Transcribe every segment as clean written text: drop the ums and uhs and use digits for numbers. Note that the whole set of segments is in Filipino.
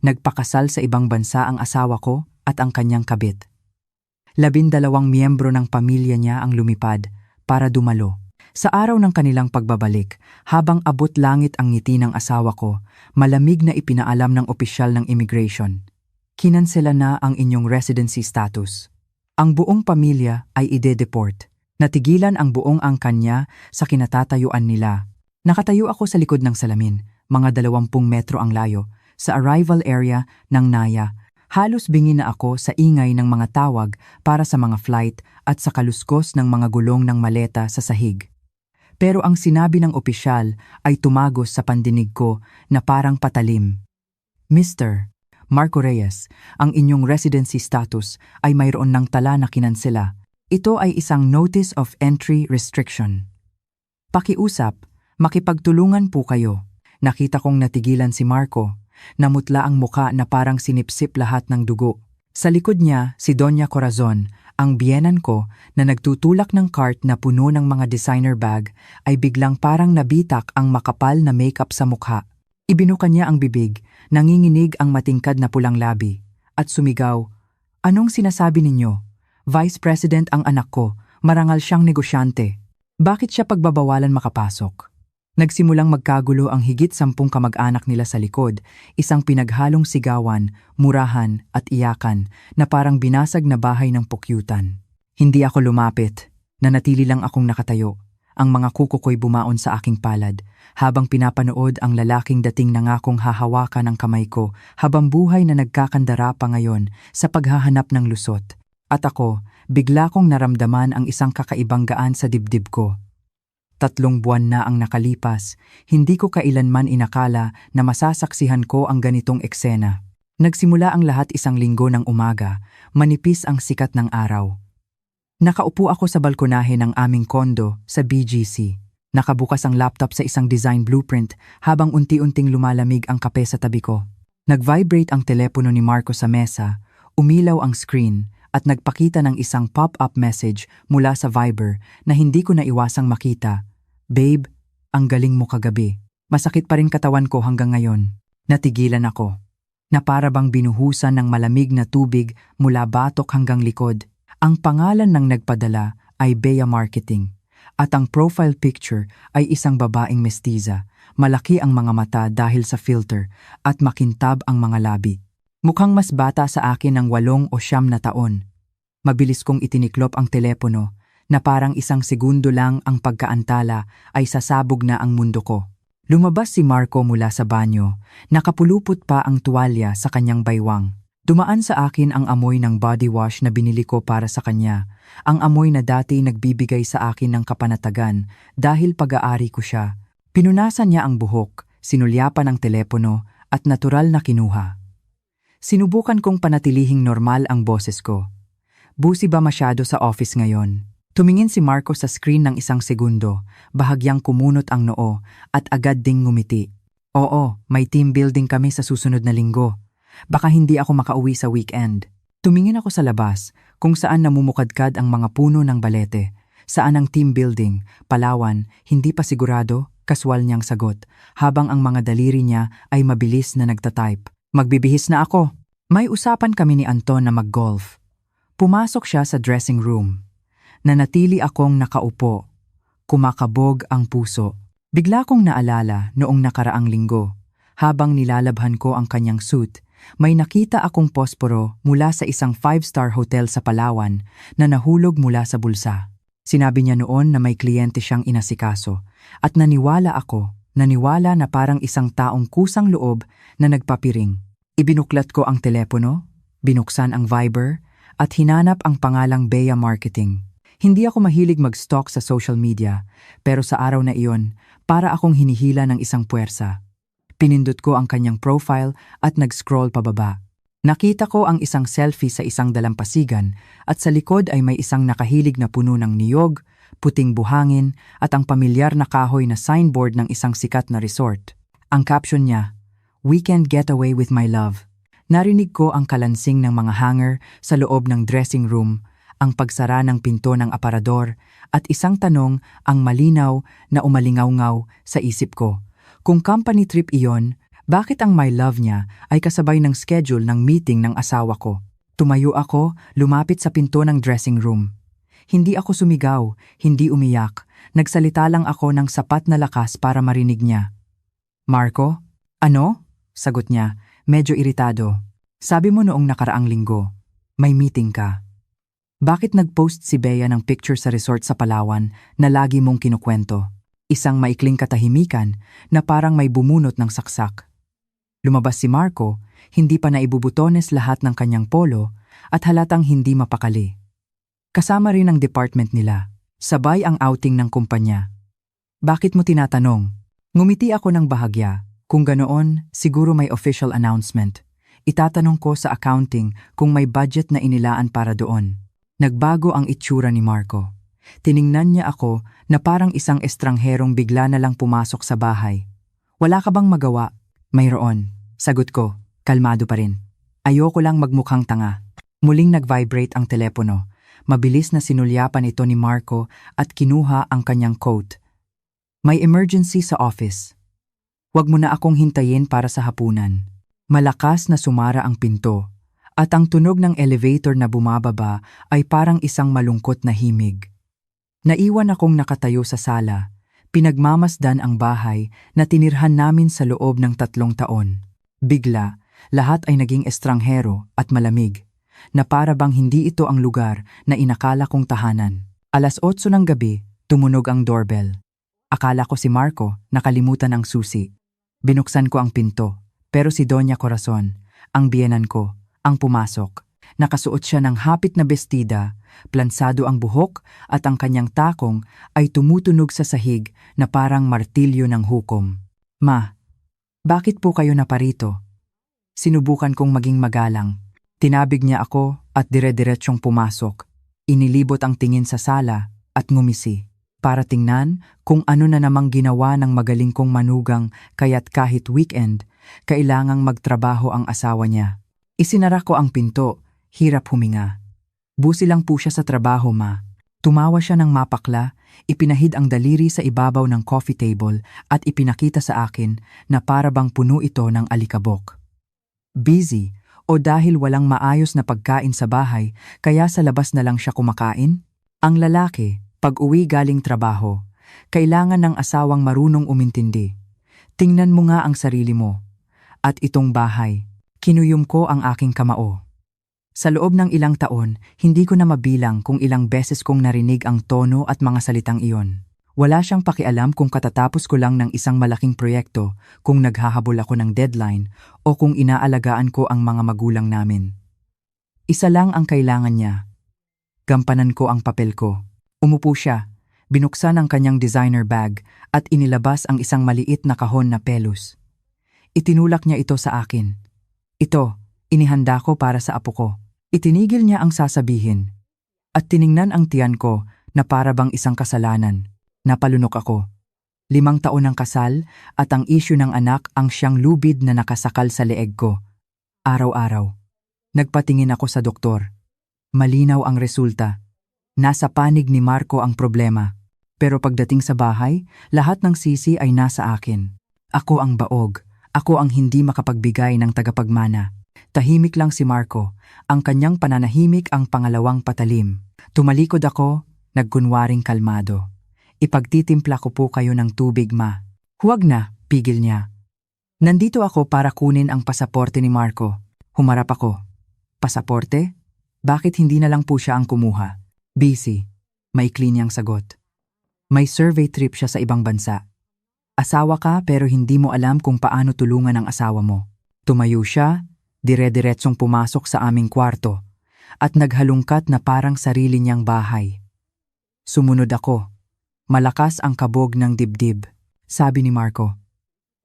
Nagpakasal sa ibang bansa ang asawa ko at ang kanyang kabit. 12 miyembro ng pamilya niya ang lumipad para dumalo. Sa araw ng kanilang pagbabalik, habang abot langit ang ngiti ng asawa ko, malamig na ipinaalam ng opisyal ng immigration. Kinansela na ang inyong residency status. Ang buong pamilya ay ide-deport. Natigilan ang buong angkan niya sa kinatatayuan nila. Nakatayo ako sa likod ng salamin, mga 20 metro ang layo, sa arrival area ng Naya. Halos bingi na ako sa ingay ng mga tawag para sa mga flight at sa kaluskos ng mga gulong ng maleta sa sahig. Pero ang sinabi ng opisyal ay tumagos sa pandinig ko na parang patalim. Mr. Marco Reyes, ang inyong residency status ay mayroon ng tala na kinansela. Ito ay isang Notice of Entry Restriction. Pakiusap, makipagtulungan po kayo. Nakita kong natigilan si Marco. Namutla ang muka na parang sinipsip lahat ng dugo. Sa likod niya, si Doña Corazon, ang biyenan ko na nagtutulak ng cart na puno ng mga designer bag, ay biglang parang nabitak ang makapal na makeup sa mukha. Ibinuka niya ang bibig, nanginginig ang matingkad na pulang labi, at sumigaw, "Anong sinasabi ninyo? Vice President ang anak ko, marangal siyang negosyante. Bakit siya pagbabawalan makapasok?" Nagsimulang magkagulo ang higit 10 kamag-anak nila sa likod, isang pinaghalong sigawan, murahan at iyakan na parang binasag na bahay ng pukyutan. Hindi ako lumapit, nanatili lang akong nakatayo. Ang mga kuko ko'y bumaon sa aking palad, habang pinapanood ang lalaking dating nangakong hahawakan ang kamay ko habang buhay na nagkakandara pa ngayon sa paghahanap ng lusot. At ako, bigla kong naramdaman ang isang kakaibang gaan sa dibdib ko. 3 buwan na ang nakalipas, hindi ko kailanman inakala na masasaksihan ko ang ganitong eksena. Nagsimula ang lahat 1 linggo ng umaga, manipis ang sikat ng araw. Nakaupo ako sa balkonahe ng aming kondo sa BGC. Nakabukas ang laptop sa isang design blueprint habang unti-unting lumalamig ang kape sa tabi ko. Nag-vibrate ang telepono ni Marco sa mesa, umilaw ang screen, at nagpakita ng isang pop-up message mula sa Viber na hindi ko naiwasang makita. "Babe, ang galing mo kagabi. Masakit pa rin katawan ko hanggang ngayon." Natigilan ako, na para bang binuhusan ng malamig na tubig mula batok hanggang likod. Ang pangalan ng nagpadala ay Bea Marketing, at ang profile picture ay isang babaeng mestiza. Malaki ang mga mata dahil sa filter at makintab ang mga labi. Mukhang mas bata sa akin ng 8 o 9 na taon. Mabilis kong itiniklop ang telepono na parang 1 segundo lang ang pagkaantala ay sasabog na ang mundo ko. Lumabas si Marco mula sa banyo, nakapulupot pa ang tuwalya sa kanyang baywang. Dumaan sa akin ang amoy ng body wash na binili ko para sa kanya, ang amoy na dati nagbibigay sa akin ng kapanatagan dahil pag-aari ko siya. Pinunasan niya ang buhok, sinulyapan ang telepono at natural na kinuha. Sinubukan kong panatilihing normal ang boses ko. "Busi ba masyado sa office ngayon?" Tumingin si Marco sa screen ng 1 segundo, bahagyang kumunot ang noo at agad ding ngumiti. "Oo, may team building kami sa susunod na linggo. Baka hindi ako makauwi sa weekend." Tumingin ako sa labas, kung saan namumukadkad ang mga puno ng balete. "Saan ang team building? Palawan, hindi pa sigurado," kaswal niyang sagot, habang ang mga daliri niya ay mabilis na nagtatype. "Magbibihis na ako." May usapan kami ni Anton na mag-golf. Pumasok siya sa dressing room. Nanatili akong nakaupo. Kumakabog ang puso. Bigla kong naalala noong nakaraang linggo. Habang nilalabhan ko ang kanyang suit, may nakita akong posporo mula sa isang 5-star hotel sa Palawan na nahulog mula sa bulsa. Sinabi niya noon na may kliyente siyang inasikaso at naniwala ako, naniwala na parang isang taong kusang loob na nagpapiring. Ibinuklat ko ang telepono, binuksan ang Viber, at hinanap ang pangalang Bea Marketing. Hindi ako mahilig mag-stalk sa social media, pero sa araw na iyon, para akong hinihila ng isang puwersa. Pinindot ko ang kanyang profile at nag-scroll pababa. Nakita ko ang isang selfie sa isang dalampasigan at sa likod ay may isang nakahilig na puno ng niyog, puting buhangin at ang pamilyar na kahoy na signboard ng isang sikat na resort. Ang caption niya, "Weekend getaway with my love." Narinig ko ang kalansing ng mga hanger sa loob ng dressing room, ang pagsara ng pinto ng aparador, at isang tanong ang malinaw na umalingaw-ngaw sa isip ko. Kung company trip iyon, Bakit ang my love niya ay kasabay ng schedule ng meeting ng asawa ko? Tumayo ako, lumapit sa pinto ng dressing room. Hindi ako sumigaw, hindi umiyak. Nagsalita lang ako ng sapat na lakas para marinig niya. Marco? Ano? Sagot niya, medyo iritado. Sabi mo noong nakaraang linggo, may meeting ka. Bakit nag-post si Bea ng picture sa resort sa Palawan na lagi mong kinukwento? Isang maikling katahimikan na parang may bumunot ng saksak. Lumabas si Marco, hindi pa naibubutones lahat ng kanyang polo at halatang hindi mapakali. Kasama rin ang department nila, sabay ang outing ng kumpanya. Bakit mo tinatanong? Ngumiti ako ng bahagya. Kung ganoon, siguro may official announcement. Itatanong ko sa accounting kung may budget na inilaan para doon. Nagbago ang itsura ni Marco. Tiningnan niya ako na parang isang estrangherong bigla na lang pumasok sa bahay. Wala ka bang magawa? Mayroon. Sagot ko, kalmado pa rin. Ayoko lang magmukhang tanga. Muling nag-vibrate ang telepono. Mabilis na sinulyapan ito ni Marco at kinuha ang kanyang coat. May emergency sa office. Huwag mo na akong hintayin para sa hapunan. Malakas na sumara ang pinto at ang tunog ng elevator na bumababa ay parang isang malungkot na himig. Naiwan akong nakatayo sa sala. Pinagmamasdan ang bahay na tinirhan namin sa loob ng 3 taon. Bigla, lahat ay naging estranghero at malamig, na para bang hindi ito ang lugar na inakala kong tahanan. 8:00 ng gabi, tumunog ang doorbell. Akala ko si Marco, nakalimutan ang susi. Binuksan ko ang pinto, pero si Doña Corazon, ang biyenan ko, ang pumasok. Nakasuot siya ng hapit na bestida, plansado ang buhok at ang kanyang takong ay tumutunog sa sahig na parang martilyo ng hukom. Ma, bakit po kayo naparito? Sinubukan kong maging magalang. Tinabig niya ako at dire-diretsyong pumasok. Inilibot ang tingin sa sala at ngumisi. Para tingnan kung ano na namang ginawa ng magaling kong manugang kaya't kahit weekend, kailangang magtrabaho ang asawa niya. Isinara ko ang pinto, hirap huminga. Busi lang po siya sa trabaho, ma. Tumawa siya ng mapakla, ipinahid ang daliri sa ibabaw ng coffee table at ipinakita sa akin na para bang puno ito ng alikabok. Busy o dahil walang maayos na pagkain sa bahay kaya sa labas na lang siya kumakain? Ang lalaki, pag uwi galing trabaho, kailangan ng asawang marunong umintindi. Tingnan mo nga ang sarili mo. At itong bahay, kinuyom ko ang aking kamao. Sa loob ng ilang taon, hindi ko na mabilang kung ilang beses kong narinig ang tono at mga salitang iyon. Wala siyang pakialam kung katatapos ko lang ng isang malaking proyekto, kung naghahabol ako ng deadline, o kung inaalagaan ko ang mga magulang namin. Isa lang ang kailangan niya. Gampanan ko ang papel ko. Umupo siya, binuksan ang kanyang designer bag at inilabas ang isang maliit na kahon na pelos. Itinulak niya ito sa akin. Ito, inihanda ko para sa apo ko. Itinigil niya ang sasabihin. At tiningnan ang tiyan ko na para bang isang kasalanan. Napalunok ako. 5 taon ng kasal at ang isyu ng anak ang siyang lubid na nakasakal sa leeg ko. Araw-araw. Nagpatingin ako sa doktor. Malinaw ang resulta. Nasa panig ni Marco ang problema. Pero pagdating sa bahay, lahat ng sisi ay nasa akin. Ako ang baog. Ako ang hindi makapagbigay ng tagapagmana. Tahimik lang si Marco. Ang kanyang pananahimik ang pangalawang patalim. Tumalikod ako, nagkunwaring kalmado. Ipagtitimpla ko po kayo ng tubig, ma. Huwag na, pigil niya. Nandito ako para kunin ang pasaporte ni Marco. Humarap ako. Pasaporte? Bakit hindi na lang po siya ang kumuha? Busy. Maikli niyang sagot. May survey trip siya sa ibang bansa. Asawa ka pero hindi mo alam kung paano tulungan ang asawa mo. Tumayo siya, dire-diretsong pumasok sa aming kwarto, at naghalungkat na parang sarili niyang bahay. Sumunod ako. Malakas ang kabog ng dibdib, sabi ni Marco.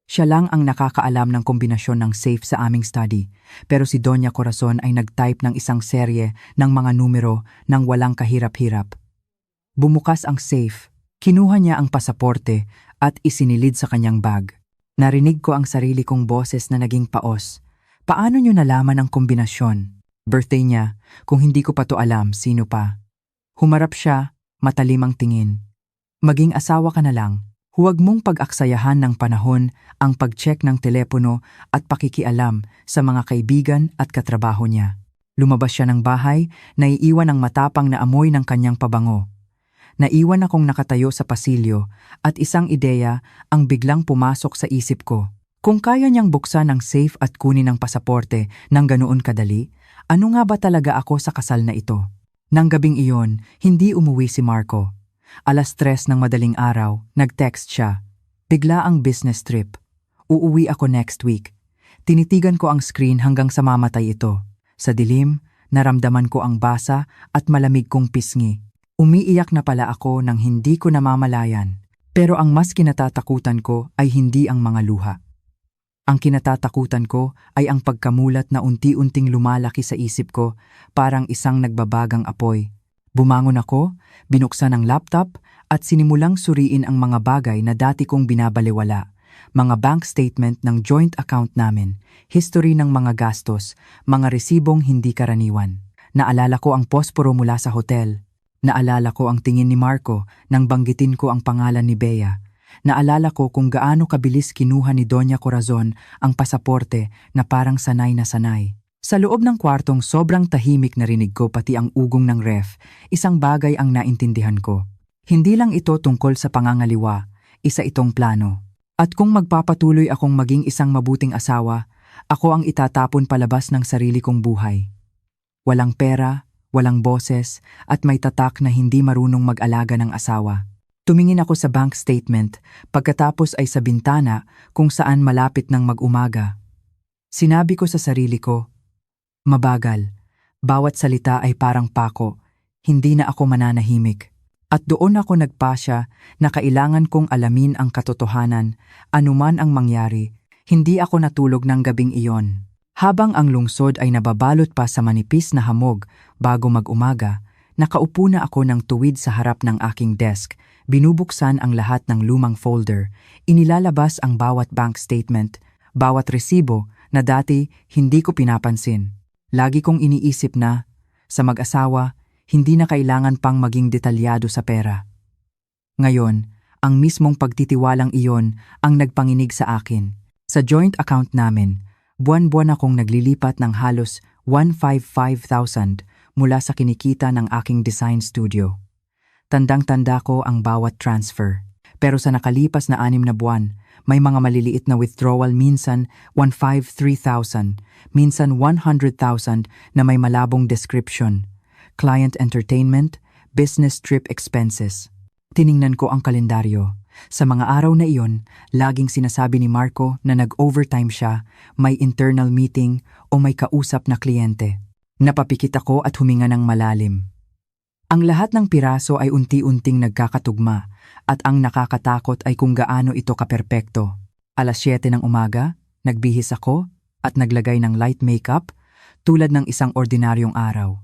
Siya lang ang nakakaalam ng kombinasyon ng safe sa aming study, pero si Doña Corazon ay nag-type ng isang serye ng mga numero nang walang kahirap-hirap. Bumukas ang safe, kinuha niya ang pasaporte at isinilid sa kanyang bag. Narinig ko ang sarili kong boses na naging paos. Paano niyo nalaman ang kombinasyon? Birthday niya, kung hindi ko pa to alam, sino pa? Humarap siya, matalim ang tingin. Maging asawa ka na lang, Huwag mong pag-aksayahan ng panahon ang pag-check ng telepono at pakikialam sa mga kaibigan at katrabaho niya. Lumabas siya ng bahay, naiiwan ang matapang na amoy ng kanyang pabango. Naiwan akong nakatayo sa pasilyo at isang ideya ang biglang pumasok sa isip ko. Kung kaya niyang buksan ang safe at kunin ang pasaporte ng ganoon kadali, ano nga ba talaga ako sa kasal na ito? Nang gabing iyon, hindi umuwi si Marco. 3:00 ng madaling araw, nag-text siya. Bigla ang business trip. Uuwi ako next week. Tinitigan ko ang screen hanggang sa mamatay ito. Sa dilim, naramdaman ko ang basa at malamig kong pisngi. Umiiyak na pala ako nang hindi ko namamalayan. Pero ang mas kinatatakutan ko ay hindi ang mga luha. Ang kinatatakutan ko ay ang pagkamulat na unti-unting lumalaki sa isip ko, parang isang nagbabagang apoy. Bumangon ako, binuksan ang laptop at sinimulang suriin ang mga bagay na dati kong binabaliwala. Mga bank statement ng joint account namin, history ng mga gastos, mga resibong hindi karaniwan. Naalala ko ang posporo mula sa hotel. Naalala ko ang tingin ni Marco nang banggitin ko ang pangalan ni Bea. Naalala ko kung gaano kabilis kinuha ni Doña Corazon ang pasaporte na parang sanay na sanay. Sa loob ng kwartong sobrang tahimik narinig ko pati ang ugong ng ref, isang bagay ang naintindihan ko. Hindi lang ito tungkol sa pangangaliwa, isa itong plano. At kung magpapatuloy akong maging isang mabuting asawa, ako ang itatapon palabas ng sarili kong buhay. Walang pera, walang boses, at may tatak na hindi marunong mag-alaga ng asawa. Tumingin ako sa bank statement, pagkatapos ay sa bintana kung saan malapit ng mag-umaga. Sinabi ko sa sarili ko, mabagal, bawat salita ay parang pako, hindi na ako mananahimik. At doon ako nagpasya na kailangan kong alamin ang katotohanan, anuman ang mangyari, hindi ako natulog ng gabing iyon. Habang ang lungsod ay nababalot pa sa manipis na hamog bago mag-umaga, nakaupo na ako ng tuwid sa harap ng aking desk, binubuksan ang lahat ng lumang folder, inilalabas ang bawat bank statement, bawat resibo na dati hindi ko pinapansin. Lagi kong iniisip na, sa mag-asawa, hindi na kailangan pang maging detalyado sa pera. Ngayon, ang mismong pagtitiwalang iyon ang nagpanginig sa akin. Sa joint account namin, buwan-buwan akong naglilipat ng halos 155,000 mula sa kinikita ng aking design studio. Tandang-tanda ko ang bawat transfer. Pero sa nakalipas na 6 na buwan, may mga maliliit na withdrawal, minsan 153,000, minsan 100,000 na may malabong description. Client entertainment, business trip expenses. Tiningnan ko ang kalendaryo. Sa mga araw na iyon, laging sinasabi ni Marco na nag-overtime siya, may internal meeting o may kausap na kliyente. Napapikit ako at huminga ng malalim. Ang lahat ng piraso ay unti-unting nagkakatugma at ang nakakatakot ay kung gaano ito kaperpekto. 7:00 ng umaga, nagbihis ako at naglagay ng light makeup tulad ng isang ordinaryong araw.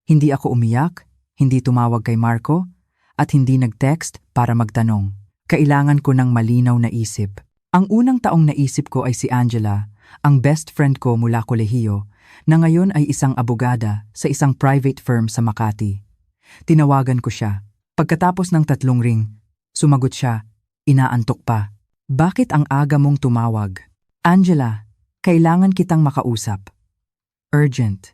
Hindi ako umiyak, hindi tumawag kay Marco, at hindi nag-text para magtanong. Kailangan ko ng malinaw na isip. Ang unang taong naisip ko ay si Angela, ang best friend ko mula kolehiyo, na ngayon ay isang abogada sa isang private firm sa Makati. Tinawagan ko siya. Pagkatapos ng 3 ring, sumagot siya, inaantok pa. Bakit ang aga mong tumawag? Angela, kailangan kitang makausap. Urgent.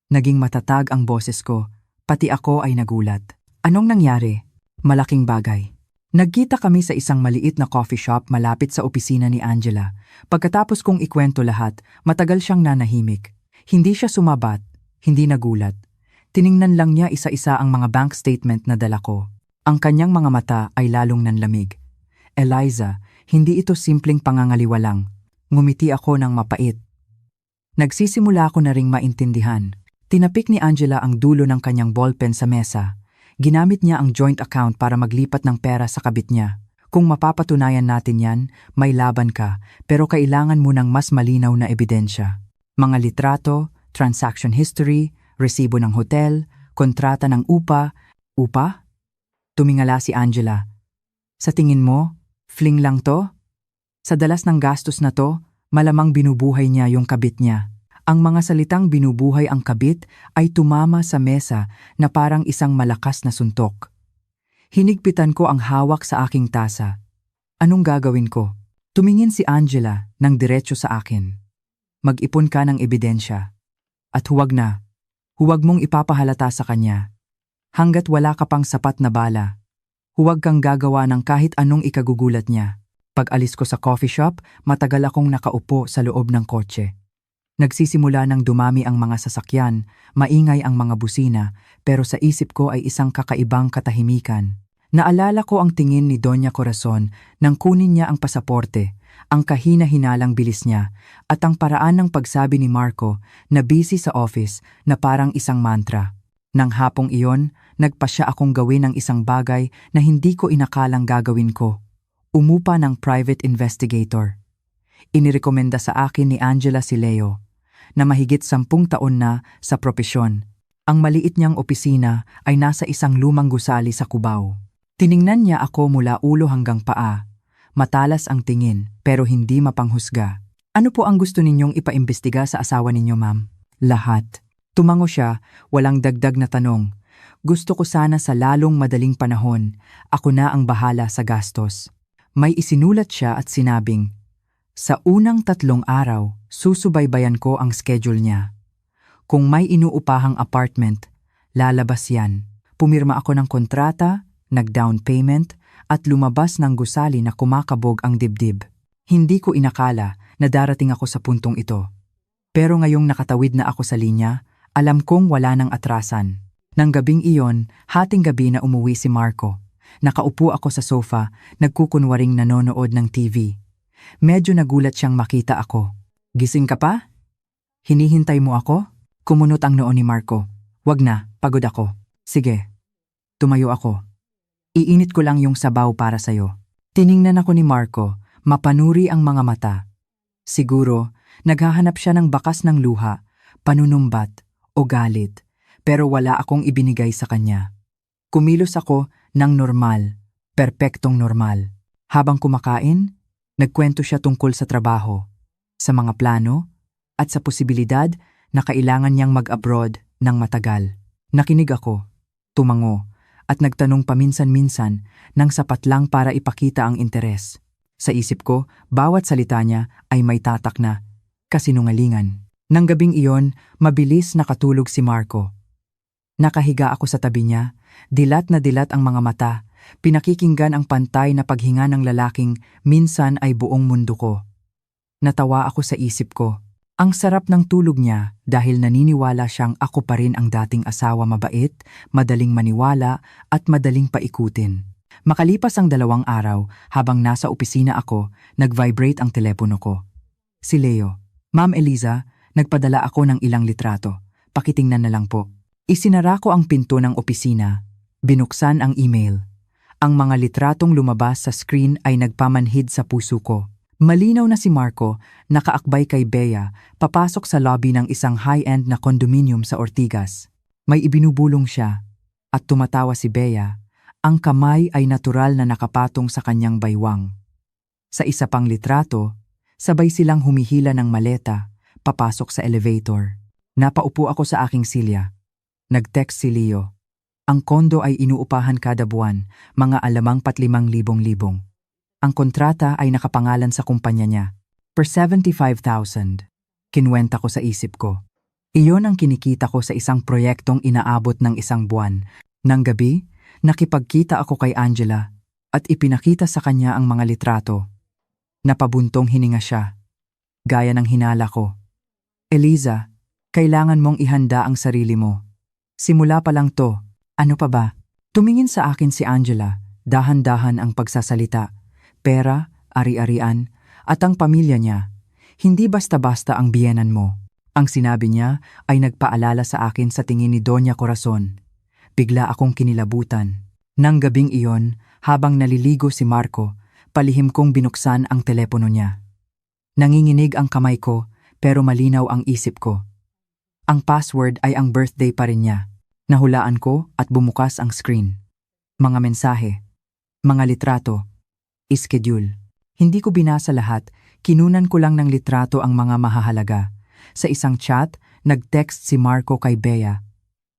Naging matatag ang boses ko, pati ako ay nagulat. Anong nangyari? Malaking bagay. Nagkita kami sa isang maliit na coffee shop malapit sa opisina ni Angela. Pagkatapos kong ikwento lahat, matagal siyang nanahimik. Hindi siya sumabat, hindi nagulat. Tiningnan lang niya isa-isa ang mga bank statement na dala ko. Ang kanyang mga mata ay lalong nanlamig. Eliza, hindi ito simpleng pangangaliwa lang. Ngumiti ako ng mapait. Nagsisimula ako na ring maintindihan. Tinapik ni Angela ang dulo ng kanyang ballpen sa mesa. Ginamit niya ang joint account para maglipat ng pera sa kabit niya. Kung mapapatunayan natin yan, may laban ka, pero kailangan mo ng mas malinaw na ebidensya. Mga litrato, transaction history, resibo ng hotel, kontrata ng upa. Upa? Tumingala si Angela. Sa tingin mo, fling lang to? Sa dalas ng gastos na to, malamang binubuhay niya yung kabit niya. Ang mga salitang binubuhay ang kabit ay tumama sa mesa na parang isang malakas na suntok. Hinigpitan ko ang hawak sa aking tasa. Anong gagawin ko? Tumingin si Angela ng diretso sa akin. Mag-ipon ka ng ebidensya. At huwag na. Huwag mong ipapahalata sa kanya. Hanggat wala ka pang sapat na bala. Huwag kang gagawa ng kahit anong ikagugulat niya. Pag alis ko sa coffee shop, matagal akong nakaupo sa loob ng kotse. Nagsisimula ng dumami ang mga sasakyan, maingay ang mga busina, pero sa isip ko ay isang kakaibang katahimikan. Naalala ko ang tingin ni Doña Corazon nang kunin niya ang pasaporte, ang kahina-hinalang bilis niya, at ang paraan ng pagsabi ni Marco na busy sa office na parang isang mantra. Nang hapong iyon, nagpasya akong gawin ang isang bagay na hindi ko inakalang gagawin ko. Umupa ng private investigator. Inirekomenda sa akin ni Angela si Leo, na mahigit 10 taon na sa propesyon. Ang maliit niyang opisina ay nasa isang lumang gusali sa Cubao. Tiningnan niya ako mula ulo hanggang paa. Matalas ang tingin, pero hindi mapanghusga. Ano po ang gusto ninyong ipaimbestiga sa asawa ninyo, ma'am? Lahat. Tumango siya, walang dagdag na tanong. Gusto ko sana sa lalong madaling panahon, ako na ang bahala sa gastos. May isinulat siya at sinabing, sa unang 3 araw, susubaybayan ko ang schedule niya. Kung may inuupahang apartment, lalabas yan. Pumirma ako ng kontrata, nag-down payment, at lumabas ng gusali na kumakabog ang dibdib. Hindi ko inakala na darating ako sa puntong ito. Pero ngayong nakatawid na ako sa linya, alam kong wala nang atrasan. Nang gabing iyon, hating gabi na umuwi si Marco. Nakaupo ako sa sofa, nagkukunwaring nanonood ng TV. Medyo nagulat siyang makita ako. Gising ka pa? Hinihintay mo ako? Kumunot ang noo ni Marco. Wag na, pagod ako. Sige. Tumayo ako. Iinit ko lang yung sabaw para sa'yo. Tiningnan ako ni Marco, mapanuri ang mga mata. Siguro, naghahanap siya ng bakas ng luha, panunumbat o galit, pero wala akong ibinigay sa kanya. Kumilos ako ng normal, perpektong normal. Habang kumakain, nagkwento siya tungkol sa trabaho, sa mga plano, at sa posibilidad na kailangan niyang mag-abroad ng matagal. Nakinig ako, tumango, at nagtanong paminsan-minsan nang sapat lang para ipakita ang interes. Sa isip ko, bawat salita niya ay may tatak na kasinungalingan. Nang gabing iyon, mabilis nakatulog si Marco. Nakahiga ako sa tabi niya, dilat na dilat ang mga mata, pinakikinggan ang pantay na paghinga ng lalaking minsan ay buong mundo ko. Natawa ako sa isip ko. Ang sarap ng tulog niya dahil naniniwala siyang ako pa rin ang dating asawa, mabait, madaling maniwala at madaling paikutin. Makalipas ang 2 araw, habang nasa opisina ako, nag-vibrate ang telepono ko. Si Leo. Ma'am Eliza, nagpadala ako ng ilang litrato. Pakitingnan na lang po. Isinara ko ang pinto ng opisina. Binuksan ang email. Ang mga litratong lumabas sa screen ay nagpamanhid sa puso ko. Malinaw na si Marco, nakaakbay kay Bea, papasok sa lobby ng isang high-end na condominium sa Ortigas. May ibinubulong siya, at tumatawa si Bea. Ang kamay ay natural na nakapatong sa kanyang baywang. Sa isa pang litrato, sabay silang humihila ng maleta, papasok sa elevator. Napaupo ako sa aking silya. Nag-text si Leo. Ang kondo ay inuupahan kada buwan, mga alamang 5,000. Ang kontrata ay nakapangalan sa kumpanya niya. Per 75,000. Kinwenta ko sa isip ko. Iyon ang kinikita ko sa isang proyektong inaabot ng 1 buwan. Nang gabi, nakipagkita ako kay Angela at ipinakita sa kanya ang mga litrato. Napabuntong hininga siya. Gaya ng hinala ko. Eliza, kailangan mong ihanda ang sarili mo. Simula pa lang to. Ano pa ba? Tumingin sa akin si Angela, dahan-dahan ang pagsasalita. Pera, ari-arian, at ang pamilya niya. Hindi basta-basta ang biyenan mo. Ang sinabi niya ay nagpaalala sa akin sa tingin ni Doña Corazon. Bigla akong kinilabutan. Nang gabing iyon, habang naliligo si Marco, palihim kong binuksan ang telepono niya. Nanginginig ang kamay ko, pero malinaw ang isip ko. Ang password ay ang birthday pa rin niya. Nahulaan ko at bumukas ang screen. Mga mensahe, mga litrato, schedule. Hindi ko binasa lahat, kinunan ko lang ng litrato ang mga mahahalaga. Sa isang chat, nag-text si Marco kay Bea.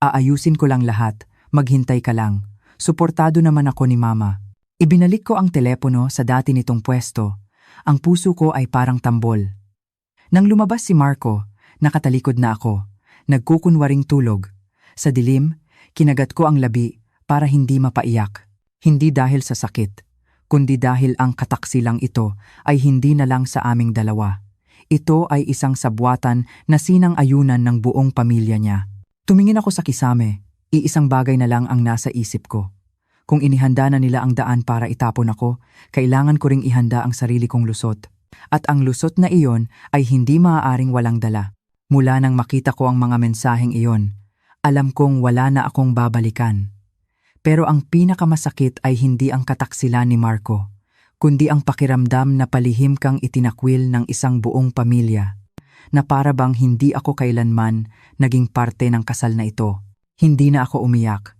Aayusin ko lang lahat, maghintay ka lang. Suportado naman ako ni Mama. Ibinalik ko ang telepono sa dati nitong pwesto. Ang puso ko ay parang tambol. Nang lumabas si Marco, nakatalikod na ako. Nagkukunwaring tulog. Sa dilim, kinagat ko ang labi para hindi mapaiyak. Hindi dahil sa sakit, kundi dahil ang kataksilang ito ay hindi na lang sa aming dalawa. Ito ay isang sabwatan na sinang-ayunan ng buong pamilya niya. Tumingin ako sa kisame, iisang bagay na lang ang nasa isip ko. Kung inihanda na nila ang daan para itapon ako, kailangan ko ring ihanda ang sarili kong lusot. At ang lusot na iyon ay hindi maaaring walang dala. Mula nang makita ko ang mga mensaheng iyon, alam kong wala na akong babalikan. Pero ang pinakamasakit ay hindi ang kataksilan ni Marco, kundi ang pakiramdam na palihim kang itinakwil ng isang buong pamilya, na para bang hindi ako kailanman naging parte ng kasal na ito. Hindi na ako umiyak.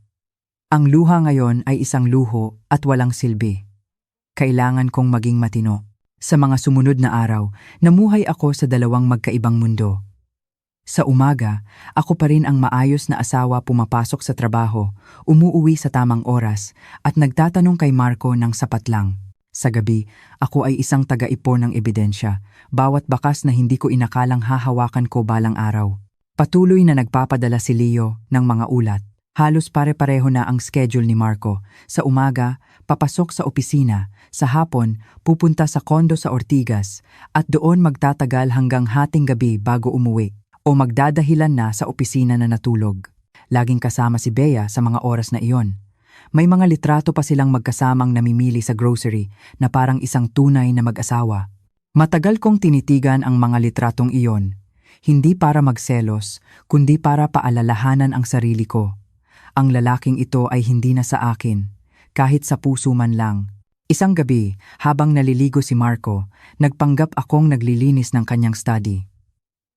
Ang luha ngayon ay isang luho at walang silbi. Kailangan kong maging matino. Sa mga sumunod na araw, namuhay ako sa dalawang magkaibang mundo. Sa umaga, ako pa rin ang maayos na asawa pumapasok sa trabaho, umuuwi sa tamang oras, at nagtatanong kay Marco ng sapat lang. Sa gabi, ako ay isang taga-ipon ng ebidensya, bawat bakas na hindi ko inakalang hahawakan ko balang araw. Patuloy na nagpapadala si Leo ng mga ulat. Halos pare-pareho na ang schedule ni Marco. Sa umaga, papasok sa opisina, sa hapon, pupunta sa kondo sa Ortigas, at doon magtatagal hanggang hating gabi bago umuwi. O magdadahilan na sa opisina na natulog. Laging kasama si Bea sa mga oras na iyon. May mga litrato pa silang magkasamang namimili sa grocery na parang isang tunay na mag-asawa. Matagal kong tinitigan ang mga litratong iyon, hindi para magselos, kundi para paalalahanan ang sarili ko. Ang lalaking ito ay hindi na sa akin, kahit sa puso man lang. Isang gabi, habang naliligo si Marco, nagpanggap akong naglilinis ng kanyang study.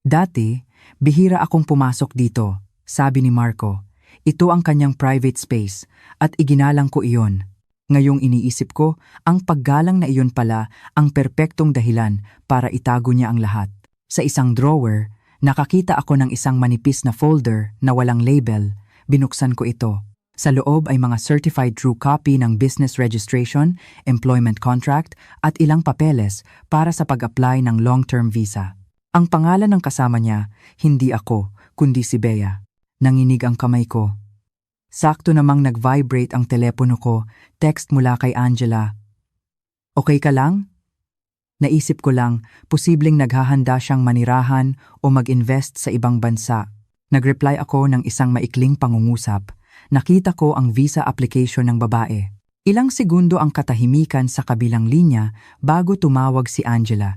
Dati, bihira akong pumasok dito, sabi ni Marco. Ito ang kanyang private space at iginalang ko iyon. Ngayong iniisip ko, ang paggalang na iyon pala ang perpektong dahilan para itago niya ang lahat. Sa isang drawer, nakakita ako ng isang manipis na folder na walang label. Binuksan ko ito. Sa loob ay mga certified true copy ng business registration, employment contract at ilang papeles para sa pag-apply ng long-term visa. Ang pangalan ng kasama niya, hindi ako, kundi si Bea. Nanginig ang kamay ko. Sakto namang nag-vibrate ang telepono ko, text mula kay Angela. Okay ka lang? Naisip ko lang, posibleng naghahanda siyang manirahan o mag-invest sa ibang bansa. Nag-reply ako ng isang maikling pangungusap. Nakita ko ang visa application ng babae. Ilang segundo ang katahimikan sa kabilang linya bago tumawag si Angela.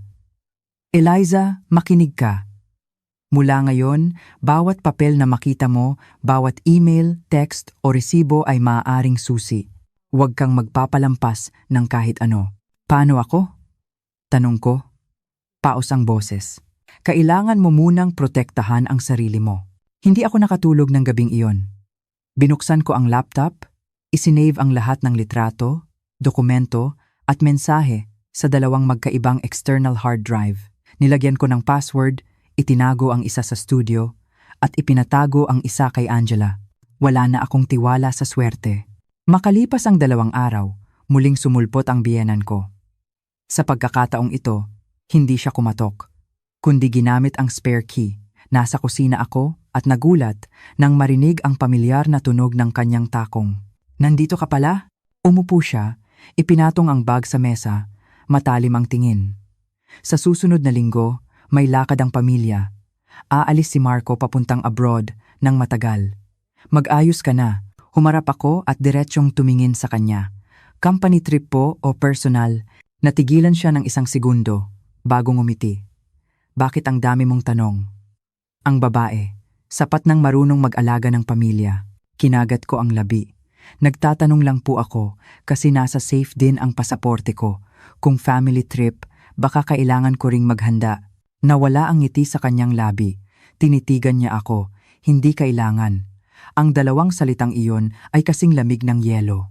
Eliza, makinig ka. Mula ngayon, bawat papel na makita mo, bawat email, text o resibo ay maaaring susi. Huwag kang magpapalampas ng kahit ano. Paano ako? Tanong ko. Paos ang boses. Kailangan mo munang protektahan ang sarili mo. Hindi ako nakatulog ng gabing iyon. Binuksan ko ang laptop, isinave ang lahat ng litrato, dokumento at mensahe sa dalawang magkaibang external hard drive. Nilagyan ko ng password, itinago ang isa sa studio, at ipinatago ang isa kay Angela. Wala na akong tiwala sa swerte. Makalipas ang 2 araw, muling sumulpot ang biyenan ko. Sa pagkakataong ito, hindi siya kumatok, kundi ginamit ang spare key. Nasa kusina ako at nagulat nang marinig ang pamilyar na tunog ng kanyang takong. Nandito ka pala? Umupo siya, ipinatong ang bag sa mesa, matalim ang tingin. Sa susunod na linggo, may lakad ang pamilya. Aalis si Marco papuntang abroad ng matagal. Mag-ayos ka na. Humarap ako at diretsyong tumingin sa kanya. Company trip po o personal? Natigilan siya ng isang segundo bago ngumiti. Bakit ang dami mong tanong? Ang babae, sapat nang marunong mag-alaga ng pamilya. Kinagat ko ang labi. Nagtatanong lang po ako kasi nasa safe din ang pasaporte ko. Kung family trip, baka kailangan ko ring maghanda. Nawala ang ngiti sa kanyang labi. Tinitigan niya ako. Hindi kailangan. Ang 2 salitang iyon ay kasing lamig ng yelo.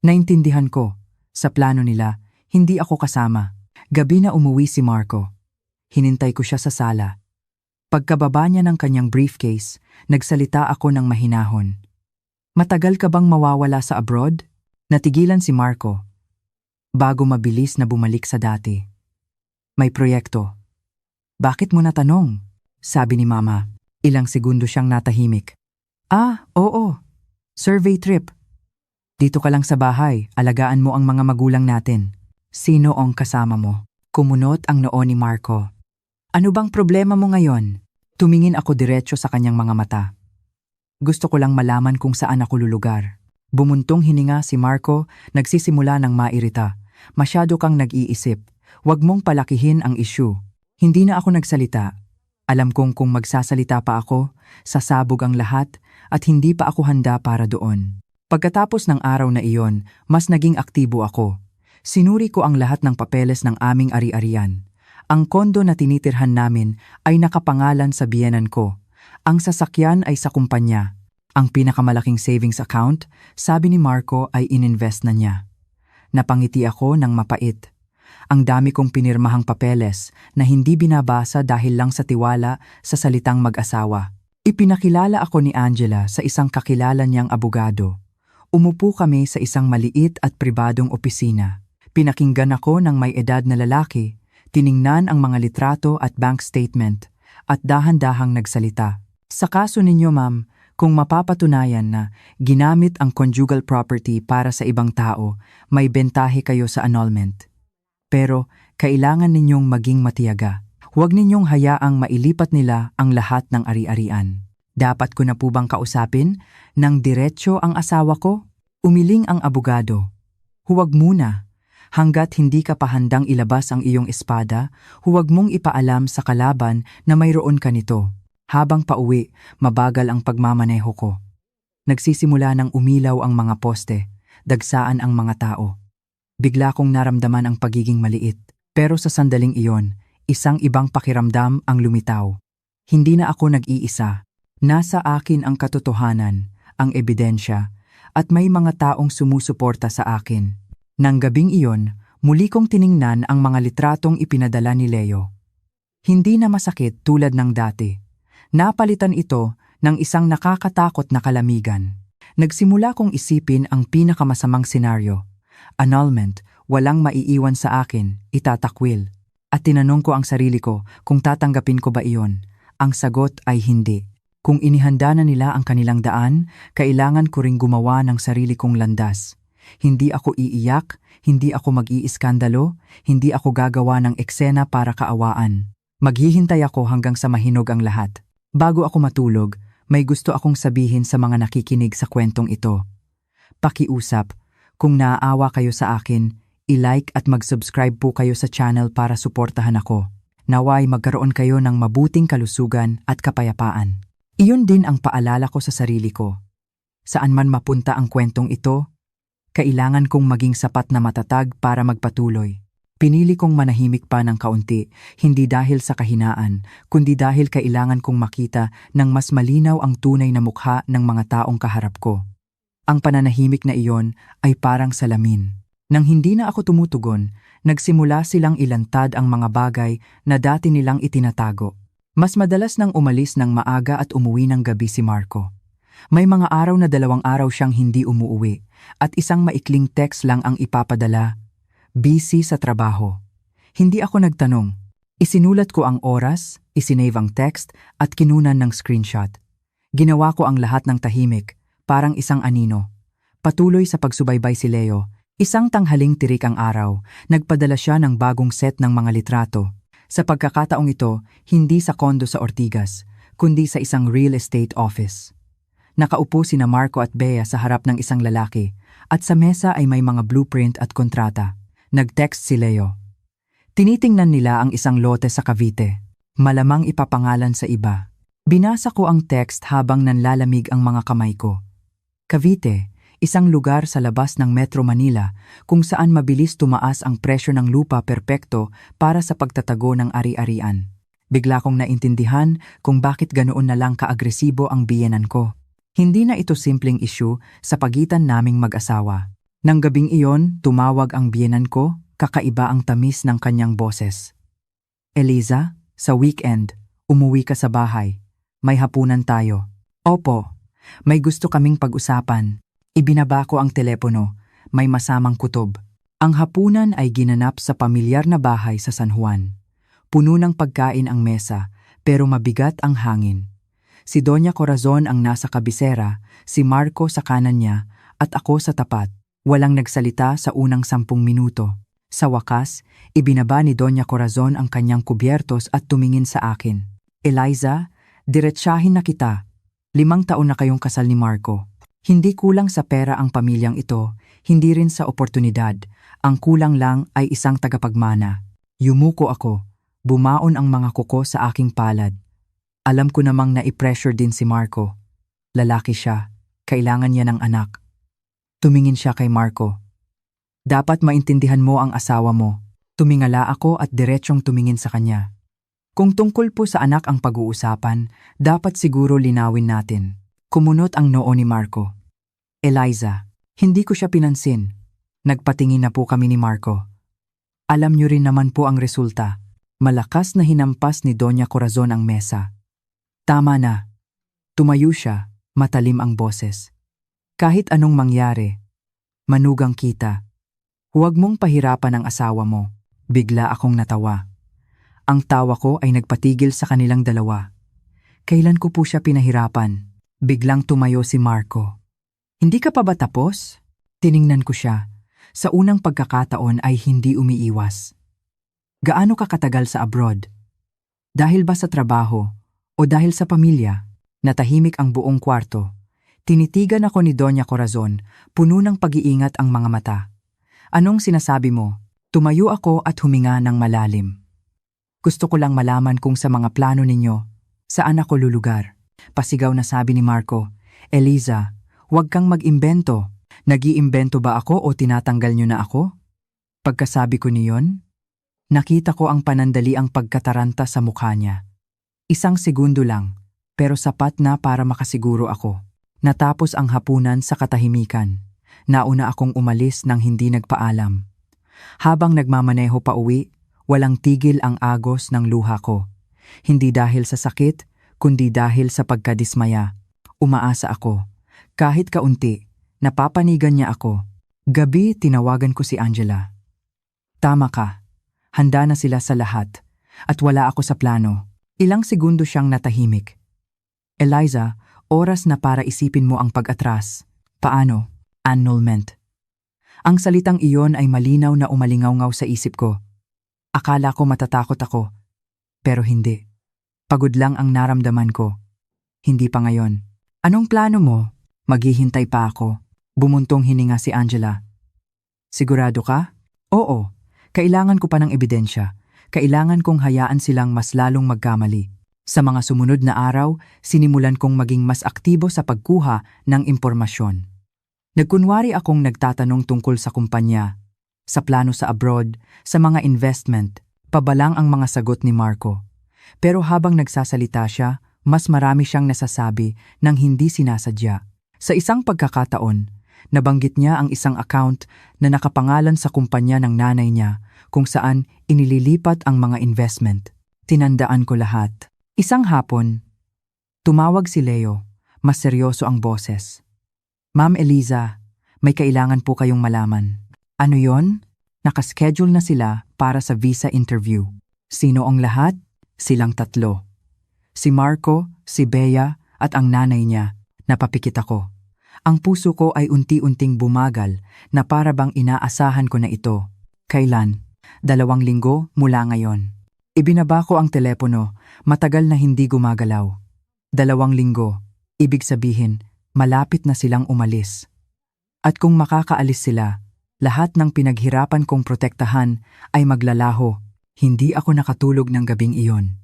Naintindihan ko. Sa plano nila, hindi ako kasama. Gabi na umuwi si Marco. Hinintay ko siya sa sala. Pagkababa niya ng kanyang briefcase, nagsalita ako ng mahinahon. Matagal ka bang mawawala sa abroad? Natigilan si Marco, bago mabilis na bumalik sa dati. May proyekto. Bakit mo natanong? Sabi ni Mama. Ilang segundo siyang natahimik. Oo. Survey trip. Dito ka lang sa bahay, alagaan mo ang mga magulang natin. Sino ang kasama mo? Kumunot ang noo ni Marco. Ano bang problema mo ngayon? Tumingin ako diretso sa kanyang mga mata. Gusto ko lang malaman kung saan ako lulugar. Bumuntong hininga si Marco, nagsisimula ng mairita. Masyado kang nag-iisip. Huwag mong palakihin ang issue. Hindi na ako nagsalita. Alam kong kung magsasalita pa ako, sasabog ang lahat at hindi pa ako handa para doon. Pagkatapos ng araw na iyon, mas naging aktibo ako. Sinuri ko ang lahat ng papeles ng aming ari-arian. Ang kondo na tinitirhan namin ay nakapangalan sa biyenan ko. Ang sasakyan ay sa kumpanya. Ang pinakamalaking savings account, sabi ni Marco, ay ininvest na niya. Napangiti ako ng mapait. Ang dami kong pinirmahang papeles na hindi binabasa dahil lang sa tiwala sa salitang mag-asawa. Ipinakilala ako ni Angela sa isang kakilala niyang abogado. Umupo kami sa isang maliit at pribadong opisina. Pinakinggan ako ng may edad na lalaki, tiningnan ang mga litrato at bank statement, at dahan-dahang nagsalita. Sa kaso ninyo, ma'am, kung mapapatunayan na ginamit ang conjugal property para sa ibang tao, may bentahe kayo sa annulment. Pero kailangan ninyong maging matiyaga. Huwag ninyong hayaang mailipat nila ang lahat ng ari-arian. Dapat ko na po bang kausapin ng diretsyo ang asawa ko? Umiling ang abogado. Huwag muna. Hanggat hindi ka pa handang ilabas ang iyong espada, huwag mong ipaalam sa kalaban na mayroon ka nito. Habang pauwi, mabagal ang pagmamaneho ko. Nagsisimula ng umilaw ang mga poste, dagsaan ang mga tao. Bigla kong naramdaman ang pagiging maliit. Pero sa sandaling iyon, isang ibang pakiramdam ang lumitaw. Hindi na ako nag-iisa. Nasa akin ang katotohanan, ang ebidensya, at may mga taong sumusuporta sa akin. Nang gabing iyon, muli kong tiningnan ang mga litratong ipinadala ni Leo. Hindi na masakit tulad ng dati. Napalitan ito ng isang nakakatakot na kalamigan. Nagsimula kong isipin ang pinakamasamang senaryo. Annulment, walang maiiwan sa akin, itatakwil. At tinanong ko ang sarili ko kung tatanggapin ko ba iyon. Ang sagot ay hindi. Kung inihanda na nila ang kanilang daan, kailangan ko ring gumawa ng sarili kong landas. Hindi ako iiyak, hindi ako mag-iiskandalo, hindi ako gagawa ng eksena para kaawaan. Maghihintay ako hanggang sa mahinog ang lahat. Bago ako matulog, may gusto akong sabihin sa mga nakikinig sa kwentong ito. Pakiusap. Kung naaawa kayo sa akin, i-like at mag-subscribe po kayo sa channel para suportahan ako. Naway magkaroon kayo ng mabuting kalusugan at kapayapaan. Iyon din ang paalala ko sa sarili ko. Saan man mapunta ang kwentong ito, kailangan kong maging sapat na matatag para magpatuloy. Pinili kong manahimik pa ng kaunti, hindi dahil sa kahinaan, kundi dahil kailangan kong makita ng mas malinaw ang tunay na mukha ng mga taong kaharap ko. Ang pananahimik na iyon ay parang salamin. Nang hindi na ako tumutugon, nagsimula silang ilantad ang mga bagay na dati nilang itinatago. Mas madalas nang umalis ng maaga at umuwi ng gabi si Marco. May mga araw na 2 araw siyang hindi umuuwi at isang maikling text lang ang ipapadala. Busy sa trabaho. Hindi ako nagtanong. Isinulat ko ang oras, isinave ang text at kinunan ng screenshot. Ginawa ko ang lahat ng tahimik. Parang isang anino. Patuloy sa pagsubaybay si Leo. Isang tanghaling tirik ang araw, nagpadala siya ng bagong set ng mga litrato. Sa pagkakataong ito, hindi sa kondo sa Ortigas, kundi sa isang real estate office. Nakaupo sina Marco at Bea sa harap ng isang lalaki, at sa mesa ay may mga blueprint at kontrata. Nag-text si Leo. Tinitingnan nila ang isang lote sa Cavite. Malamang ipapangalan sa iba. Binasa ko ang text habang nanlalamig ang mga kamay ko. Cavite, isang lugar sa labas ng Metro Manila kung saan mabilis tumaas ang presyo ng lupa perpekto para sa pagtatago ng ari-arian. Bigla kong naintindihan kung bakit ganoon na lang kaagresibo ang biyenan ko. Hindi na ito simpleng issue sa pagitan naming mag-asawa. Nang gabing iyon, tumawag ang biyenan ko, kakaiba ang tamis ng kanyang boses. Eliza, sa weekend, umuwi ka sa bahay. May hapunan tayo. Opo. May gusto kaming pag-usapan. Ibinaba ko ang telepono, may masamang kutob. Ang hapunan ay ginanap sa pamilyar na bahay sa San Juan. Puno ng pagkain ang mesa, pero mabigat ang hangin. Si Doña Corazon ang nasa kabisera, si Marco sa kanan niya, at ako sa tapat. Walang nagsalita sa unang 10 minuto. Sa wakas, ibinaba ni Doña Corazon ang kanyang kubyertos at tumingin sa akin. Eliza, diretsahin na kita. 5 taon na kayong kasal ni Marco. Hindi kulang sa pera ang pamilyang ito, hindi rin sa oportunidad. Ang kulang lang ay isang tagapagmana. Yumuko ako. Bumaon ang mga kuko sa aking palad. Alam ko namang na-pressure din si Marco. Lalaki siya. Kailangan niya ng anak. Tumingin siya kay Marco. Dapat maintindihan mo ang asawa mo. Tumingala ako at diretsyong tumingin sa kanya. Kung tungkol po sa anak ang pag-uusapan, dapat siguro linawin natin. Kumunot ang noo ni Marco. Eliza, hindi ko siya pinansin. Nagpatingin na po kami ni Marco. Alam niyo rin naman po ang resulta. Malakas na hinampas ni Doña Corazon ang mesa. Tama na. Tumayo siya, matalim ang boses. Kahit anong mangyari, manugang kita. Huwag mong pahirapan ang asawa mo. Bigla akong natawa. Ang tawa ko ay nagpatigil sa kanilang dalawa. Kailan ko po siya pinahirapan? Biglang tumayo si Marco. Hindi ka pa ba tapos? Tiningnan ko siya. Sa unang pagkakataon ay hindi umiiwas. Gaano ka katagal sa abroad? Dahil ba sa trabaho o dahil sa pamilya? Natahimik ang buong kwarto. Tinitigan ako ni Doña Corazon, puno ng pag-iingat ang mga mata. Anong sinasabi mo? Tumayo ako at huminga ng malalim. Gusto ko lang malaman kung sa mga plano ninyo, saan ako lulugar. Pasigaw na sabi ni Marco, Eliza, huwag kang mag-imbento. Nag-iimbento ba ako o tinatanggal niyo na ako? Pagkasabi ko niyon, nakita ko ang panandali ang pagkataranta sa mukha niya. 1 segundo lang, pero sapat na para makasiguro ako. Natapos ang hapunan sa katahimikan. Nauna akong umalis nang hindi nagpaalam. Habang nagmamaneho pa uwi, walang tigil ang agos ng luha ko. Hindi dahil sa sakit, kundi dahil sa pagkadismaya. Umaasa ako. Kahit kaunti, napapanigan niya ako. Gabi tinawagan ko si Angela. Tama ka. Handa na sila sa lahat. At wala ako sa plano. Ilang segundo siyang natahimik. Eliza, oras na para isipin mo ang pag-atras. Paano? Annulment. Ang salitang iyon ay malinaw na umalingaw-ngaw sa isip ko. Akala ko matatakot ako. Pero hindi. Pagod lang ang naramdaman ko. Hindi pa ngayon. Anong plano mo? Maghihintay pa ako. Bumuntong hininga si Angela. Sigurado ka? Oo. Kailangan ko pa ng ebidensya. Kailangan kong hayaan silang mas lalong magkamali. Sa mga sumunod na araw, sinimulan kong maging mas aktibo sa pagkuha ng impormasyon. Nagkunwari akong nagtatanong tungkol sa kumpanya, sa plano sa abroad, sa mga investment. Pabalang ang mga sagot ni Marco. Pero habang nagsasalita siya, mas marami siyang nasasabi nang hindi sinasadya. Sa isang pagkakataon, nabanggit niya ang isang account na nakapangalan sa kumpanya ng nanay niya kung saan inililipat ang mga investment. Tinandaan ko lahat. Isang hapon, tumawag si Leo. Mas seryoso ang boses. Ma'am Eliza, may kailangan po kayong malaman. Ano yon? Nakaschedule na sila para sa visa interview. Sino ang lahat? Silang 3. Si Marco, si Bea at ang nanay niya. Napapikit ako. Ang puso ko ay unti-unting bumagal na para bang inaasahan ko na ito. Kailan? 2 linggo mula ngayon. Ibinaba ko ang telepono, matagal na hindi gumagalaw. 2 linggo, ibig sabihin, malapit na silang umalis. At kung makakaalis sila, lahat ng pinaghirapan kong protektahan ay maglalaho. Hindi ako nakatulog ng gabing iyon.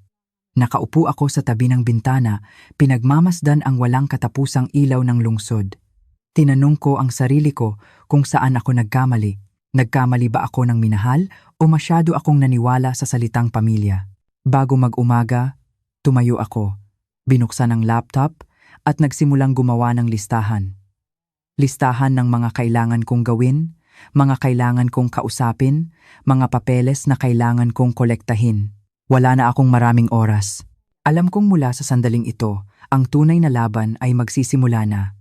Nakaupo ako sa tabi ng bintana, pinagmamasdan ang walang katapusang ilaw ng lungsod. Tinanong ko ang sarili ko kung saan ako nagkamali. Nagkamali ba ako ng minahal o masyado akong naniwala sa salitang pamilya? Bago mag-umaga, tumayo ako, binuksan ang laptop at nagsimulang gumawa ng listahan. Listahan ng mga kailangan kong gawin, mga kailangan kong kausapin, mga papeles na kailangan kong kolektahin. Wala na akong maraming oras. Alam kong mula sa sandaling ito, ang tunay na laban ay magsisimula na.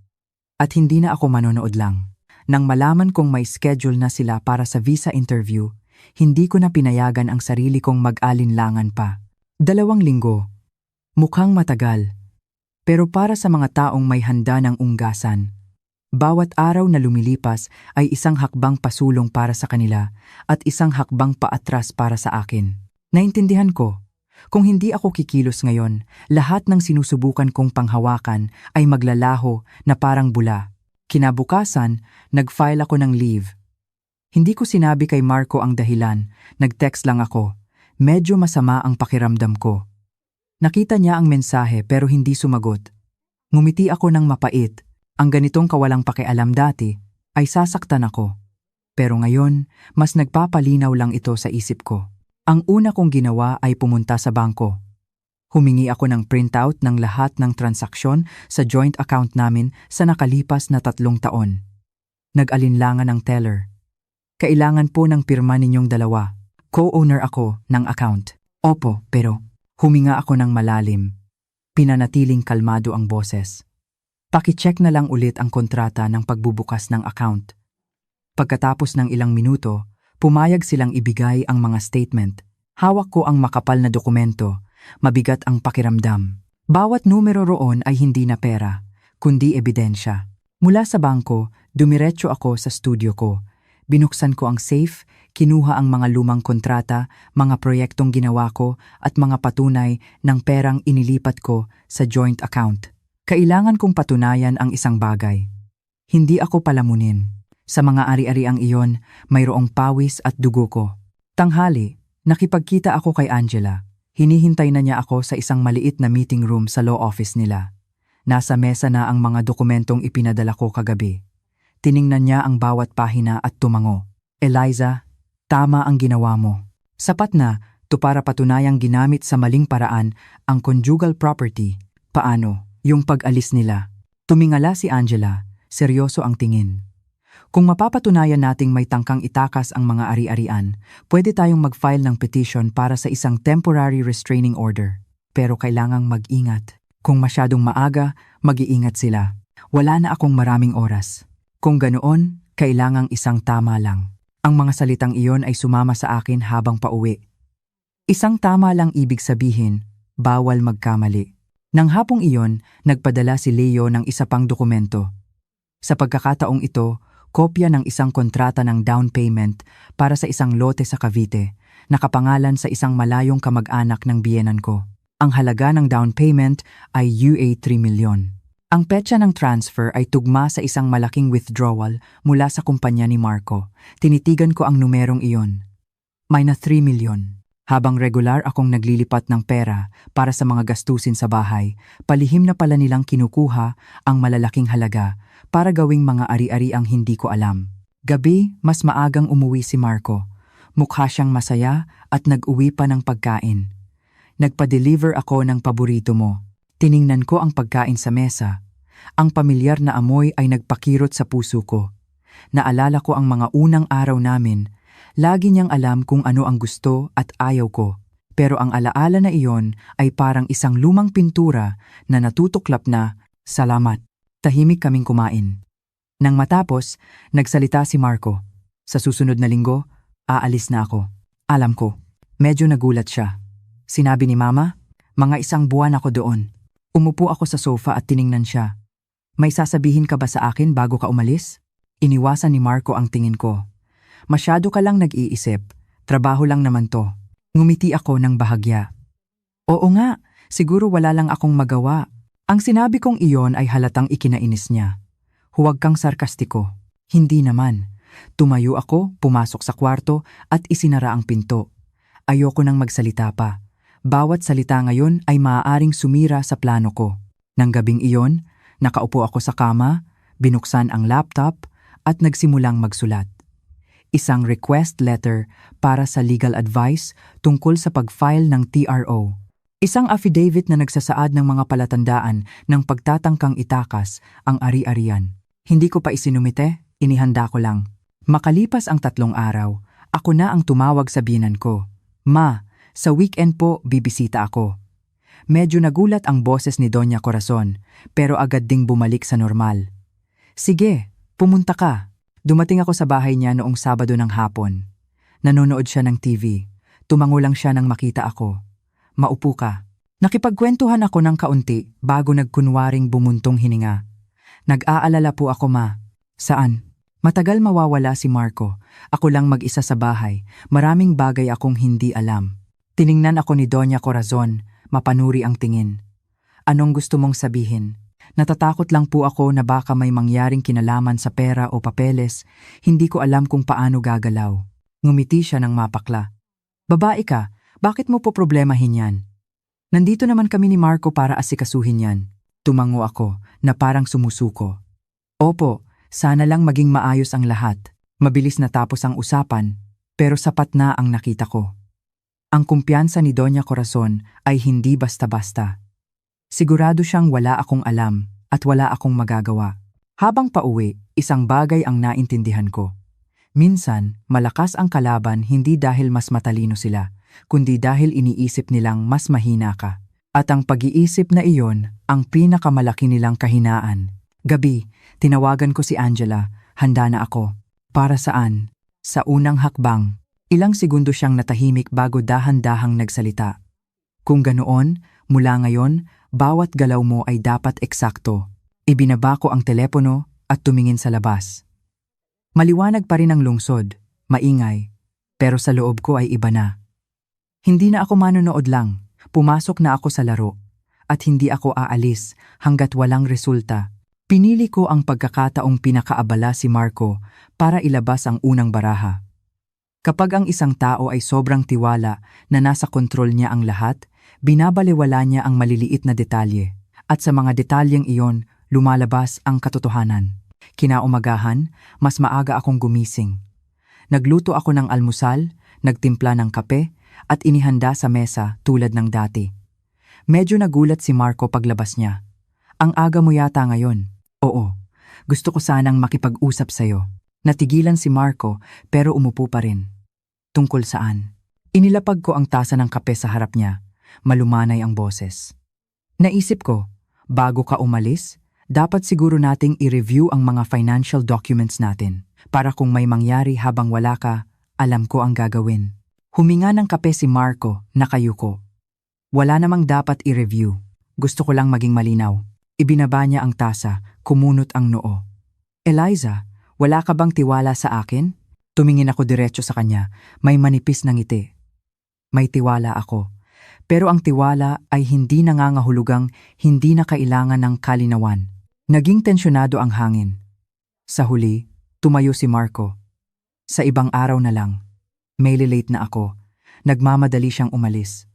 At hindi na ako manonood lang. Nang malaman kong may schedule na sila para sa visa interview, hindi ko na pinayagan ang sarili kong mag-alinlangan pa. 2 linggo. Mukhang matagal. Pero para sa mga taong may handa ng unggasan, bawat araw na lumilipas ay isang hakbang pasulong para sa kanila at isang hakbang paatras para sa akin. Naintindihan ko, kung hindi ako kikilos ngayon, lahat ng sinusubukan kong panghawakan ay maglalaho na parang bula. Kinabukasan, nag-file ako ng leave. Hindi ko sinabi kay Marco ang dahilan, nag-text lang ako. Medyo masama ang pakiramdam ko. Nakita niya ang mensahe pero hindi sumagot. Ngumiti ako ng mapait. Ang ganitong kawalang pakialam dati ay sasaktan ako. Pero ngayon, mas nagpapalinaw lang ito sa isip ko. Ang una kong ginawa ay pumunta sa bangko. Humingi ako ng printout ng lahat ng transaksyon sa joint account namin sa nakalipas na 3 taon. Nag-alinlangan ng teller. Kailangan po ng pirma ninyong 2. Co-owner ako ng account. Opo, pero huminga ako ng malalim. Pinanatiling kalmado ang boses. Paki-check na lang ulit ang kontrata ng pagbubukas ng account. Pagkatapos ng ilang minuto, pumayag silang ibigay ang mga statement. Hawak ko ang makapal na dokumento. Mabigat ang pakiramdam. Bawat numero roon ay hindi na pera, kundi ebidensya. Mula sa bangko, dumiretso ako sa studio ko. Binuksan ko ang safe, kinuha ang mga lumang kontrata, mga proyektong ginawa ko at mga patunay ng perang inilipat ko sa joint account. Kailangan kong patunayan ang isang bagay. Hindi ako palamunin. Sa mga ari-ariang iyon, mayroong pawis at dugo ko. Tanghali, nakipagkita ako kay Angela. Hinihintay na niya ako sa isang maliit na meeting room sa law office nila. Nasa mesa na ang mga dokumentong ipinadala ko kagabi. Tiningnan niya ang bawat pahina at tumango. Eliza, tama ang ginawa mo. Sapat na to para patunayang ginamit sa maling paraan ang conjugal property. Paano? Yung pag-alis nila. Tumingala si Angela, seryoso ang tingin. Kung mapapatunayan nating may tangkang itakas ang mga ari-arian, pwede tayong mag-file ng petition para sa isang temporary restraining order. Pero kailangang mag-ingat. Kung masyadong maaga, mag-iingat sila. Wala na akong maraming oras. Kung ganoon, kailangang isang tama lang. Ang mga salitang iyon ay sumama sa akin habang pauwi. Isang tama lang ibig sabihin, bawal magkamali. Nang hapong iyon, nagpadala si Leo ng isa pang dokumento. Sa pagkakataong ito, kopya ng isang kontrata ng down payment para sa isang lote sa Cavite, nakapangalan sa isang malayong kamag-anak ng biyenan ko. Ang halaga ng down payment ay UA 3 milyon. Ang petsa ng transfer ay tugma sa isang malaking withdrawal mula sa kumpanya ni Marco. Tinitigan ko ang numerong iyon. May na 3 milyon. Habang regular akong naglilipat ng pera para sa mga gastusin sa bahay, palihim na pala nilang kinukuha ang malalaking halaga para gawing mga ari-ari ang hindi ko alam. Gabi, mas maagang umuwi si Marco. Mukha siyang masaya at nag-uwi pa ng pagkain. Nagpa-deliver ako ng paborito mo. Tiningnan ko ang pagkain sa mesa. Ang pamilyar na amoy ay nagpakirot sa puso ko. Naalala ko ang mga unang araw namin. Lagi niyang alam kung ano ang gusto at ayaw ko. Pero ang alaala na iyon ay parang isang lumang pintura na natutuklap na, salamat. Tahimik kaming kumain. Nang matapos, nagsalita si Marco. Sa susunod na linggo, aalis na ako. Alam ko, medyo nagulat siya. Sinabi ni Mama, mga 1 buwan ako doon. Umupo ako sa sofa at tiningnan siya. May sasabihin ka ba sa akin bago ka umalis? Iniwasan ni Marco ang tingin ko. Masyado ka lang nag-iisip. Trabaho lang naman to. Ngumiti ako ng bahagya. Oo nga, siguro wala lang akong magawa. Ang sinabi kong iyon ay halatang ikinainis niya. Huwag kang sarkastiko. Hindi naman. Tumayo ako, pumasok sa kwarto at isinara ang pinto. Ayoko nang magsalita pa. Bawat salita ngayon ay maaaring sumira sa plano ko. Nang gabing iyon, nakaupo ako sa kama, binuksan ang laptop at nagsimulang magsulat. Isang request letter para sa legal advice tungkol sa pag-file ng TRO. Isang affidavit na nagsasaad ng mga palatandaan ng pagtatangkang itakas ang ari-arian. Hindi ko pa isinumite, inihanda ko lang. Makalipas ang 3 araw, ako na ang tumawag sa biyenan ko. Ma, sa weekend po bibisita ako. Medyo nagulat ang boses ni Doña Corazon, pero agad ding bumalik sa normal. Sige, pumunta ka. Dumating ako sa bahay niya noong Sabado ng hapon. Nanonood siya ng TV. Tumango lang siya nang makita ako. Maupo ka. Nakipagkwentuhan ako ng kaunti bago nagkunwaring bumuntong hininga. Nag-aalala po ako, ma. Saan? Matagal mawawala si Marco. Ako lang mag-isa sa bahay. Maraming bagay akong hindi alam. Tiningnan ako ni Doña Corazon, mapanuri ang tingin. Anong gusto mong sabihin? Natatakot lang po ako na baka may mangyaring kinalaman sa pera o papeles. Hindi ko alam kung paano gagalaw. Ngumiti siya ng mapakla. Babae ka, bakit mo po problemahin yan? Nandito naman kami ni Marco para asikasuhin yan. Tumango ako na parang sumusuko. Opo, sana lang maging maayos ang lahat. Mabilis na tapos ang usapan, pero sapat na ang nakita ko. Ang kumpiyansa ni Doña Corazon ay hindi basta-basta. Sigurado siyang wala akong alam at wala akong magagawa. Habang pauwi, isang bagay ang naintindihan ko. Minsan, malakas ang kalaban hindi dahil mas matalino sila, kundi dahil iniisip nilang mas mahina ka. At ang pag-iisip na iyon, ang pinakamalaki nilang kahinaan. Gabi, tinawagan ko si Angela, handa na ako. Para saan? Sa unang hakbang. Ilang segundo siyang natahimik bago dahan-dahang nagsalita. Kung ganoon, mula ngayon, bawat galaw mo ay dapat eksakto. Ibinaba ko ang telepono at tumingin sa labas. Maliwanag pa rin ang lungsod, maingay, pero sa loob ko ay iba na. Hindi na ako manonood lang, pumasok na ako sa laro. At hindi ako aalis hanggat walang resulta. Pinili ko ang pagkakataong pinakaabala si Marco para ilabas ang unang baraha. Kapag ang isang tao ay sobrang tiwala na nasa kontrol niya ang lahat, binabalewala niya ang maliliit na detalye. At sa mga detalyeng iyon, lumalabas ang katotohanan. Kinaumagahan, mas maaga akong gumising. Nagluto ako ng almusal, nagtimpla ng kape, at inihanda sa mesa tulad ng dati. Medyo nagulat si Marco paglabas niya. Ang aga mo yata ngayon. Oo, gusto ko sanang makipag-usap sa'yo. Natigilan si Marco pero umupo pa rin. Tungkol saan? Inilapag ko ang tasa ng kape sa harap niya. Malumanay ang boses. Naisip ko, bago ka umalis, dapat siguro nating i-review ang mga financial documents natin para kung may mangyari habang wala ka, alam ko ang gagawin. Huminga ng kape si Marco, nakayuko. Wala namang dapat i-review. Gusto ko lang maging malinaw. Ibinaba niya ang tasa, kumunot ang noo. Eliza, wala ka bang tiwala sa akin? Tumingin ako diretso sa kanya, may manipis na ngiti. May tiwala ako. Pero ang tiwala ay hindi nangangahulugang hindi na kailangan ng kalinawan. Naging tensyonado ang hangin. Sa huli, tumayo si Marco. Sa ibang araw na lang. May late na ako. Nagmamadali siyang umalis.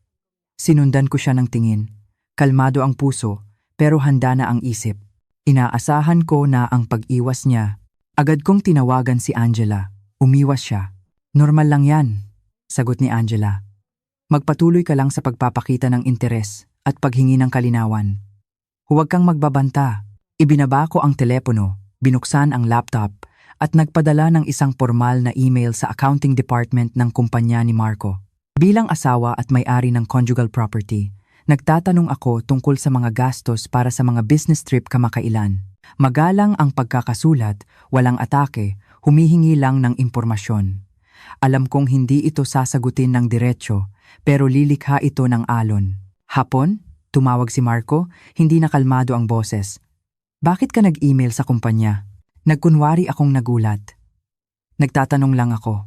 Sinundan ko siya ng tingin. Kalmado ang puso, pero handa na ang isip. Inaasahan ko na ang pag-iwas niya. Agad kong tinawagan si Angela. Umiwas siya. Normal lang yan, sagot ni Angela. Magpatuloy ka lang sa pagpapakita ng interes at paghingi ng kalinawan. Huwag kang magbabanta. Ibinaba ko ang telepono, binuksan ang laptop, at nagpadala ng isang formal na email sa accounting department ng kumpanya ni Marco. Bilang asawa at may-ari ng conjugal property, nagtatanong ako tungkol sa mga gastos para sa mga business trip kamakailan. Magalang ang pagkakasulat, walang atake, humihingi lang ng impormasyon. Alam kong hindi ito sasagutin ng diretsyo, pero lilikha ito ng alon. Hapon, tumawag si Marco, hindi na kalmado ang boses. Bakit ka nag-email sa kumpanya? Nagkunwari akong nagulat. Nagtatanong lang ako.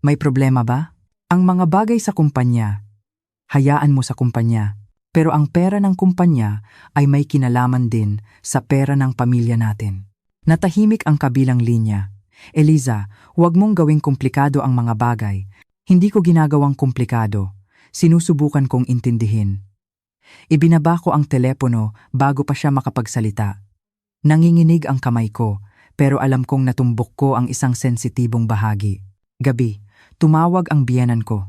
May problema ba? Ang mga bagay sa kumpanya, hayaan mo sa kumpanya. Pero ang pera ng kumpanya ay may kinalaman din sa pera ng pamilya natin. Natahimik ang kabilang linya. Eliza, huwag mong gawing komplikado ang mga bagay. Hindi ko ginagawang komplikado. Sinusubukan kong intindihin. Ibinaba ko ang telepono bago pa siya makapagsalita. Nanginginig ang kamay ko, pero alam kong natumbok ko ang isang sensitibong bahagi. Gabi, tumawag ang biyenan ko.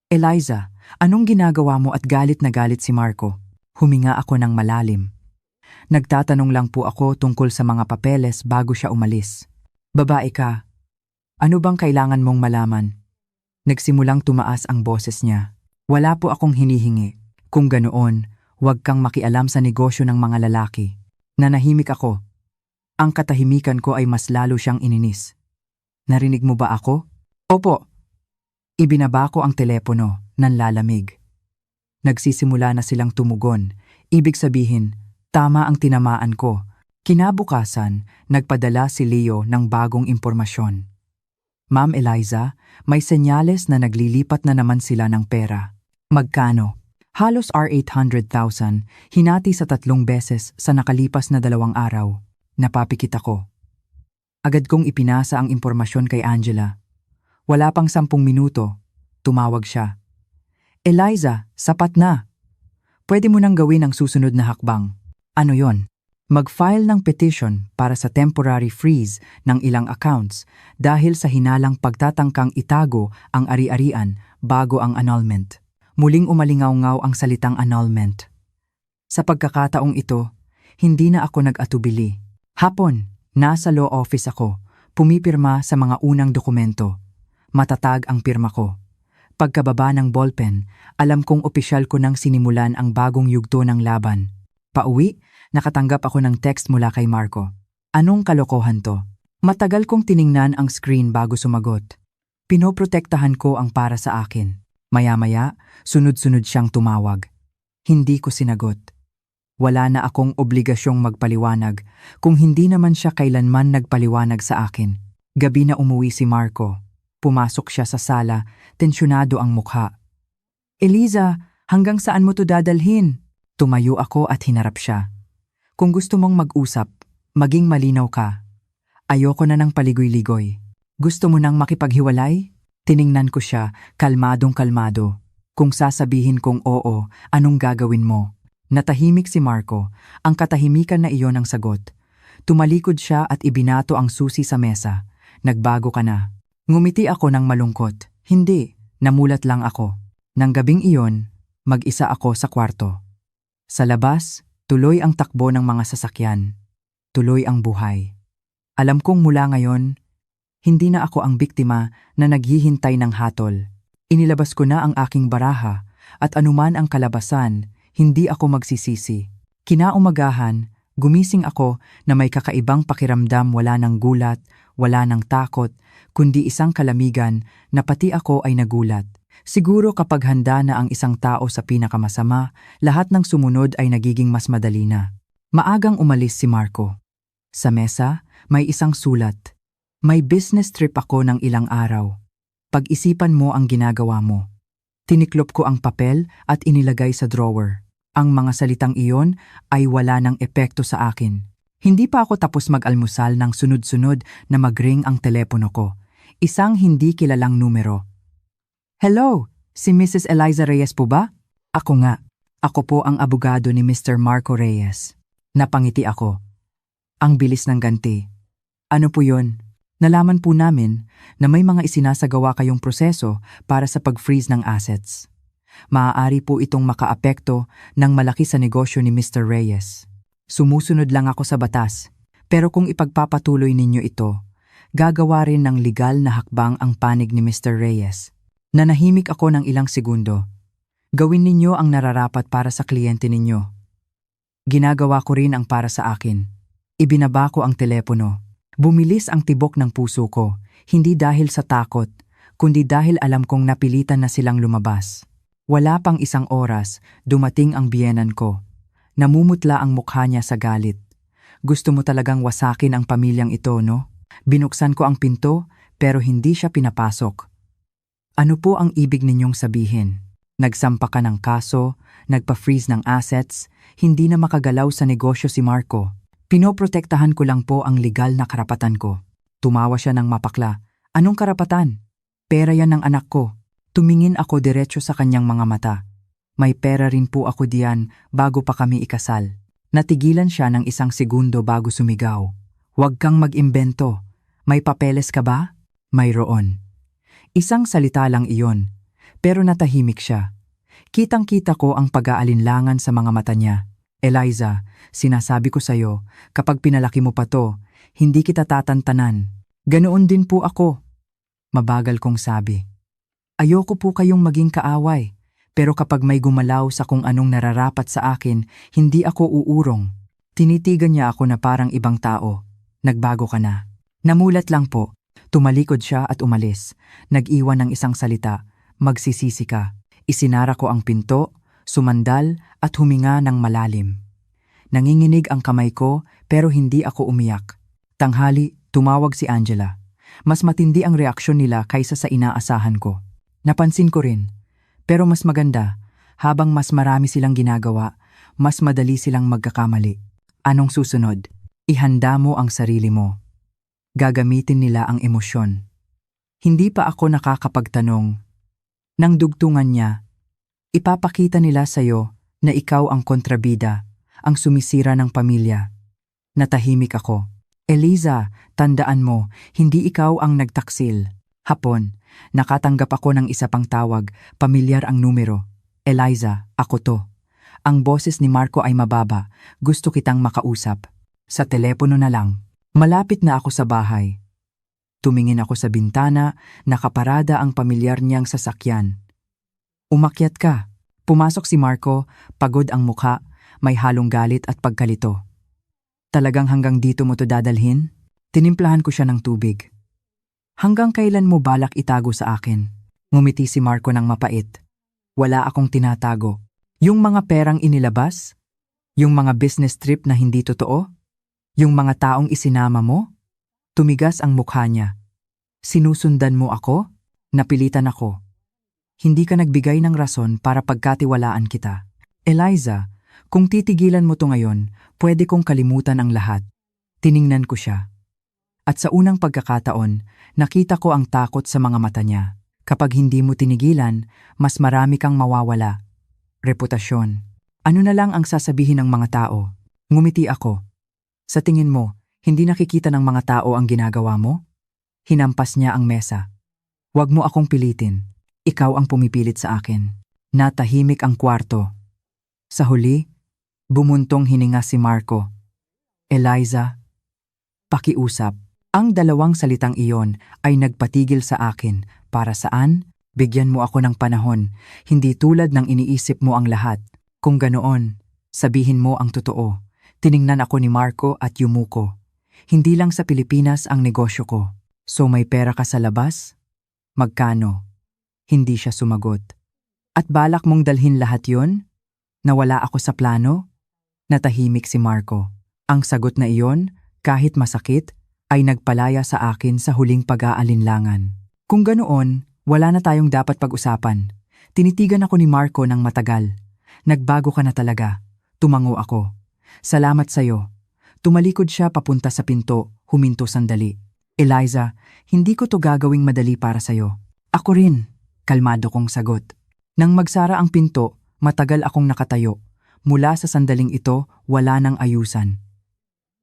Eliza, anong ginagawa mo at galit na galit si Marco? Huminga ako ng malalim. Nagtatanong lang po ako tungkol sa mga papeles bago siya umalis. Babae ka. Ano bang kailangan mong malaman? Nagsimulang tumaas ang boses niya. Wala po akong hinihingi. Kung ganoon, huwag kang makialam sa negosyo ng mga lalaki. Nanahimik ako. Ang katahimikan ko ay mas lalo siyang ininis. Narinig mo ba ako? Opo. Ibinaba ko ang telepono, nanlalamig. Nagsisimula na silang tumugon. Ibig sabihin, tama ang tinamaan ko. Kinabukasan, nagpadala si Leo ng bagong impormasyon. Ma'am Eliza, may senyales na naglilipat na naman sila ng pera. Magkano? Halos R800,000, hinati sa 3 beses sa nakalipas na 2 araw. Napapikit ako. Agad kong ipinasa ang impormasyon kay Angela. Wala pang 10 minuto, tumawag siya. Eliza, sapat na. Pwede mo nang gawin ang susunod na hakbang. Ano yon? Mag-file ng petition para sa temporary freeze ng ilang accounts dahil sa hinalang pagtatangkang itago ang ari-arian bago ang annulment. Muling umalingaw-ngaw ang salitang annulment. Sa pagkakataong ito, hindi na ako nag-atubili. Hapon, nasa law office ako, pumipirma sa mga unang dokumento. Matatag ang pirma ko. Pagkababa ng ballpen, alam kong opisyal ko nang sinimulan ang bagong yugto ng laban. Pauwi, nakatanggap ako ng text mula kay Marco. Anong kalokohan to? Matagal kong tiningnan ang screen bago sumagot. Pinoprotektahan ko ang para sa akin. Maya-maya, sunod-sunod siyang tumawag. Hindi ko sinagot. Wala na akong obligasyong magpaliwanag kung hindi naman siya kailanman nagpaliwanag sa akin. Gabi na umuwi si Marco. Pumasok siya sa sala, tensyonado ang mukha. Eliza, hanggang saan mo to dadalhin? Tumayo ako at hinarap siya. Kung gusto mong mag-usap, maging malinaw ka. Ayoko na ng paligoy-ligoy. Gusto mo nang makipaghiwalay? Tiningnan ko siya, kalmadong-kalmado. Kung sasabihin kong oo, anong gagawin mo? Natahimik si Marco, ang katahimikan na iyon ang sagot. Tumalikod siya at ibinato ang susi sa mesa. Nagbago ka na. Ngumiti ako ng malungkot. Hindi, namulat lang ako. Nang gabing iyon, mag-isa ako sa kwarto. Sa labas, tuloy ang takbo ng mga sasakyan. Tuloy ang buhay. Alam kong mula ngayon, hindi na ako ang biktima na naghihintay ng hatol. Inilabas ko na ang aking baraha at anuman ang kalabasan, hindi ako magsisisi. Kinaumagahan, gumising ako na may kakaibang pakiramdam, wala ng gulat, wala ng takot, kundi isang kalamigan na pati ako ay nagulat. Siguro kapag handa na ang isang tao sa pinakamasama, lahat ng sumunod ay nagiging mas madali na. Maagang umalis si Marco. Sa mesa, may isang sulat. May business trip ako ng ilang araw. Pag-isipan mo ang ginagawa mo. Tiniklop ko ang papel at inilagay sa drawer. Ang mga salitang iyon ay wala ng epekto sa akin. Hindi pa ako tapos mag-almusal nang sunod-sunod na mag-ring ang telepono ko. Isang hindi kilalang numero. Hello, si Mrs. Eliza Reyes po ba? Ako nga. Ako po ang abogado ni Mr. Marco Reyes. Napangiti ako. Ang bilis ng ganti. Ano po yun? Nalaman po namin na may mga isinasagawa kayong proseso para sa pag-freeze ng assets. Maaari po itong makaapekto ng malaki sa negosyo ni Mr. Reyes. Sumusunod lang ako sa batas, pero kung ipagpapatuloy ninyo ito, gagawa rin ng legal na hakbang ang panig ni Mr. Reyes. Nanahimik ako ng ilang segundo. Gawin ninyo ang nararapat para sa kliyente ninyo. Ginagawa ko rin ang para sa akin. Ibinaba ko ang telepono. Bumilis ang tibok ng puso ko, hindi dahil sa takot, kundi dahil alam kong napilitan na silang lumabas. Wala pang 1 oras, dumating ang biyenan ko. Namumutla ang mukha niya sa galit. Gusto mo talagang wasakin ang pamilyang ito, no? Binuksan ko ang pinto, pero hindi siya pinapasok. Ano po ang ibig ninyong sabihin? Nagsampa ka ng kaso, nagpa-freeze ng assets, hindi na makagalaw sa negosyo si Marco. Pinoprotektahan ko lang po ang legal na karapatan ko. Tumawa siya ng mapakla. Anong karapatan? Pera yan ng anak ko. Tumingin ako diretso sa kanyang mga mata. May pera rin po ako diyan bago pa kami ikasal. Natigilan siya ng 1 segundo bago sumigaw. Huwag kang mag-imbento. May papeles ka ba? Mayroon. Isang salita lang iyon, pero natahimik siya. Kitang-kita ko ang pag-aalinlangan sa mga mata niya. Eliza, sinasabi ko sa'yo, kapag pinalaki mo pa to, hindi kita tatantanan. Ganoon din po ako. Mabagal kong sabi. Ayoko po kayong maging kaaway, pero kapag may gumalaw sa kung anong nararapat sa akin, hindi ako uurong. Tinitigan niya ako na parang ibang tao. nagbago ka na. Namulat lang po. Tumalikod siya at umalis. Nag-iwan ng isang salita, magsisisi ka. Isinara ko ang pinto, sumandal at huminga ng malalim. Nanginginig ang kamay ko pero hindi ako umiyak. Tanghali, tumawag si Angela. Mas matindi ang reaksyon nila kaysa sa inaasahan ko. Napansin ko rin. Pero mas maganda, habang mas marami silang ginagawa, mas madali silang magkakamali. Anong susunod? Ihanda mo ang sarili mo. Gagamitin nila ang emosyon. Hindi pa ako nakakapagtanong. Nang dugtungan niya, ipapakita nila sa'yo na ikaw ang kontrabida, ang sumisira ng pamilya. Natahimik ako. Eliza, tandaan mo, hindi ikaw ang nagtaksil. Hapon, nakatanggap ako ng isa pang tawag, pamilyar ang numero. Eliza, ako to. Ang boses ni Marco ay mababa, gusto kitang makausap. Sa telepono na lang. Malapit na ako sa bahay. Tumingin ako sa bintana, nakaparada ang pamilyar niyang sasakyan. Umakyat ka. Pumasok si Marco, pagod ang mukha, may halong galit at pagkalito. Talagang hanggang dito mo to dadalhin? Tinimplahan ko siya ng tubig. Hanggang kailan mo balak itago sa akin? Ngumiti si Marco ng mapait. Wala akong tinatago. Yung mga perang inilabas? Yung mga business trip na hindi totoo? Yung mga taong isinama mo? Tumigas ang mukha niya. Sinusundan mo ako? Napilitan ako. Hindi ka nagbigay ng rason para pagkatiwalaan kita. Eliza, kung titigilan mo to ngayon, pwede kong kalimutan ang lahat. Tiningnan ko siya. At sa unang pagkakataon, nakita ko ang takot sa mga mata niya. Kapag hindi mo tinigilan, mas marami kang mawawala. Reputasyon. Ano na lang ang sasabihin ng mga tao? Ngumiti ako. Sa tingin mo, hindi nakikita ng mga tao ang ginagawa mo? Hinampas niya ang mesa. Huwag mo akong pilitin. Ikaw ang pumipilit sa akin. Natahimik ang kwarto. Sa huli, bumuntong hininga si Marco. Eliza, pakiusap. Ang dalawang salitang iyon ay nagpatigil sa akin. Para saan? Bigyan mo ako ng panahon. Hindi tulad ng iniisip mo ang lahat. Kung ganoon, sabihin mo ang totoo. Tiningnan ako ni Marco at yumuko. Hindi lang sa Pilipinas ang negosyo ko. So may pera ka sa labas? Magkano? Hindi siya sumagot. At balak mong dalhin lahat yon? Nawala ako sa plano? Natahimik si Marco. Ang sagot na iyon, kahit masakit, ay nagpalaya sa akin sa huling pag-aalinlangan. Kung ganoon, wala na tayong dapat pag-usapan. Tinitigan ako ni Marco ng matagal. Nagbago ka na talaga. Tumango ako. Salamat sa'yo. Tumalikod siya papunta sa pinto, huminto sandali. Eliza, hindi ko to gagawing madali para sa'yo. Ako rin, kalmado kong sagot. Nang magsara ang pinto, matagal akong nakatayo. Mula sa sandaling ito, wala nang ayusan.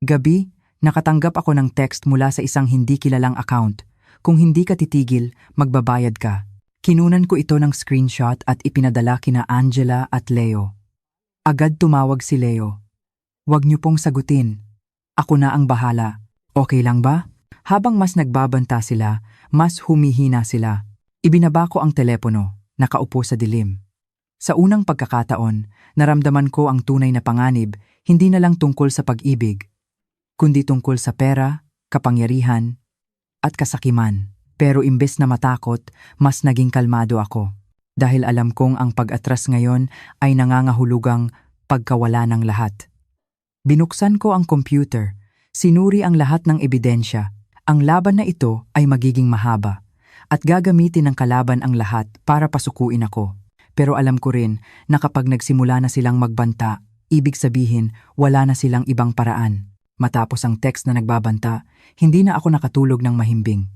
Gabi, nakatanggap ako ng text mula sa isang hindi kilalang account. Kung hindi ka titigil, magbabayad ka. Kinunan ko ito ng screenshot at ipinadala kina Angela at Leo. Agad tumawag si Leo. Huwag niyo pong sagutin. Ako na ang bahala. Okay lang ba? Habang mas nagbabanta sila, mas humihina sila. Ibinaba ko ang telepono, nakaupo sa dilim. Sa unang pagkakataon, naramdaman ko ang tunay na panganib, hindi na lang tungkol sa pag-ibig, kundi tungkol sa pera, kapangyarihan, at kasakiman. Pero imbes na matakot, mas naging kalmado ako. Dahil alam kong ang pag-atras ngayon ay nangangahulugang pagkawala ng lahat. Binuksan ko ang computer, sinuri ang lahat ng ebidensya. Ang laban na ito ay magiging mahaba at gagamitin ng kalaban ang lahat para pasukuin ako. Pero alam ko rin na kapag nagsimula na silang magbanta, ibig sabihin wala na silang ibang paraan. Matapos ang text na nagbabanta, hindi na ako nakatulog ng mahimbing.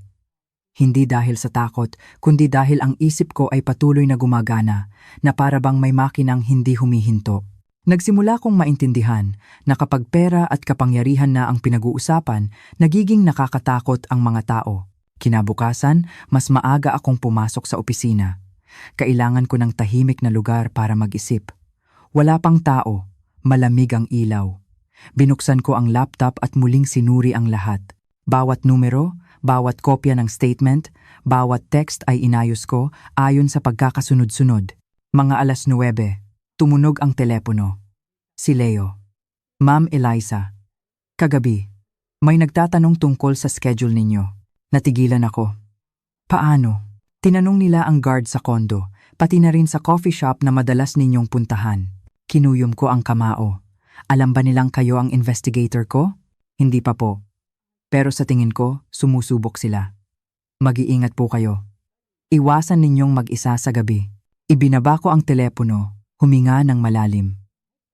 Hindi dahil sa takot, kundi dahil ang isip ko ay patuloy na gumagana, na para bang may makinang hindi humihinto. Nagsimula kong maintindihan na kapag pera at kapangyarihan na ang pinag-uusapan, nagiging nakakatakot ang mga tao. Kinabukasan, mas maaga akong pumasok sa opisina. Kailangan ko ng tahimik na lugar para mag-isip. Wala pang tao, malamig ang ilaw. Binuksan ko ang laptop at muling sinuri ang lahat. Bawat numero, bawat kopya ng statement, bawat text ay inayos ko ayon sa pagkakasunod-sunod. Mga 9:00, tumunog ang telepono. Si Leo. Ma'am Eliza. Kagabi. May nagtatanong tungkol sa schedule ninyo. Natigilan ako. Paano? Tinanong nila ang guard sa kondo, pati na rin sa coffee shop na madalas ninyong puntahan. Kinuyom ko ang kamao. Alam ba nilang kayo ang investigator ko? Hindi pa po. Pero sa tingin ko, sumusubok sila. Mag-iingat po kayo. Iwasan ninyong mag-isa sa gabi. Ibinaba ko ang telepono, huminga ng malalim.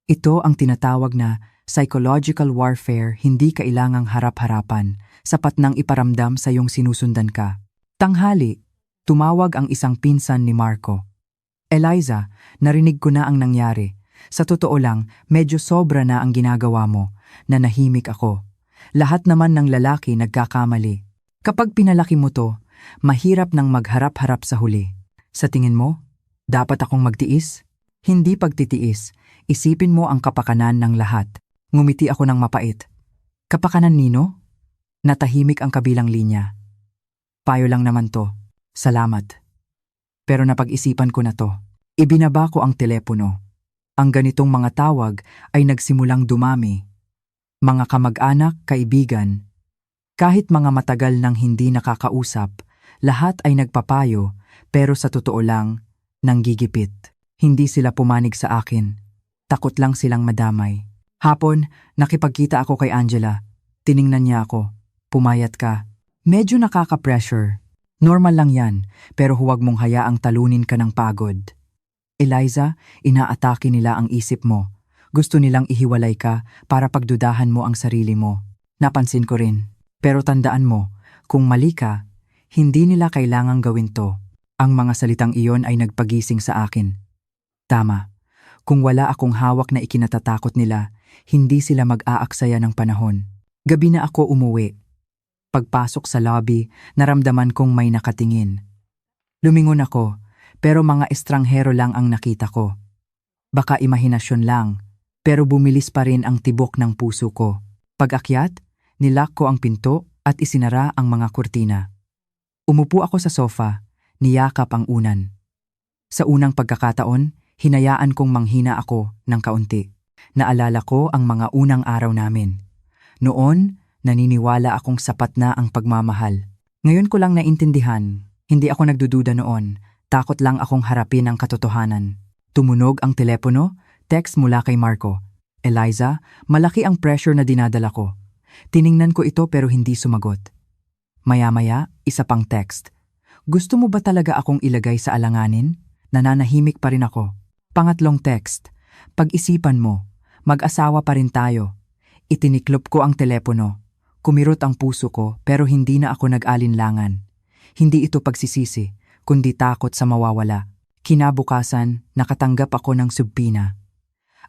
Ito ang tinatawag na psychological warfare, hindi kailangang harap-harapan, sapat nang iparamdam sa iyong sinusundan ka. Tanghali, tumawag ang isang pinsan ni Marco. Eliza, narinig ko na ang nangyari. Sa totoo lang, medyo sobra na ang ginagawa mo. Nanahimik ako. Lahat naman ng lalaki nagkakamali. Kapag pinalaki mo to, mahirap nang magharap-harap sa huli. Sa tingin mo, dapat akong magtiis? Hindi pagtitiis. Isipin mo ang kapakanan ng lahat. Ngumiti ako ng mapait. Kapakanan nino? Natahimik ang kabilang linya. Payo lang naman to. Salamat. Pero napag-isipan ko na to. Ibinaba ko ang telepono. Ang ganitong mga tawag ay nagsimulang dumami. Mga kamag-anak, kaibigan. Kahit mga matagal nang hindi nakakausap, lahat ay nagpapayo, pero sa totoo lang, nanggigipit. Hindi sila pumanig sa akin. Takot lang silang madamay. Hapon, nakipagkita ako kay Angela. Tiningnan niya ako. Pumayat ka. Medyo nakaka-pressure. Normal lang yan, pero huwag mong hayaang talunin ka ng pagod. Eliza, inaatake nila ang isip mo. Gusto nilang ihiwalay ka para pagdudahan mo ang sarili mo. Napansin ko rin. Pero tandaan mo, kung mali ka, hindi nila kailangang gawin to. Ang mga salitang iyon ay nagpagising sa akin. Tama. Kung wala akong hawak na ikinatatakot nila, hindi sila mag-aaksaya ng panahon. Gabi na ako umuwi. Pagpasok sa lobby, naramdaman kong may nakatingin. Lumingon ako, pero mga estranghero lang ang nakita ko. Baka imahinasyon lang, pero bumilis pa rin ang tibok ng puso ko. Pag-akyat, nilak ko ang pinto at isinara ang mga kurtina. Umupo ako sa sofa, niyakap ang unan. Sa unang pagkakataon, hinayaan kong manghina ako ng kaunti. Naalala ko ang mga unang araw namin. Noon, naniniwala akong sapat na ang pagmamahal. Ngayon ko lang naintindihan, hindi ako nagdududa noon, takot lang akong harapin ang katotohanan. Tumunog ang telepono, text mula kay Marco. Eliza, malaki ang pressure na dinadala ko. Tiningnan ko ito pero hindi sumagot. Maya-maya, isa pang text. Gusto mo ba talaga akong ilagay sa alanganin? Nananahimik pa rin ako. Pangatlong text. Pag-isipan mo, mag-asawa pa rin tayo. Itiniklop ko ang telepono. Kumirot ang puso ko pero hindi na ako nag-alinlangan. Hindi ito pagsisisi, kundi takot sa mawawala. Kinabukasan, nakatanggap ako ng subpina.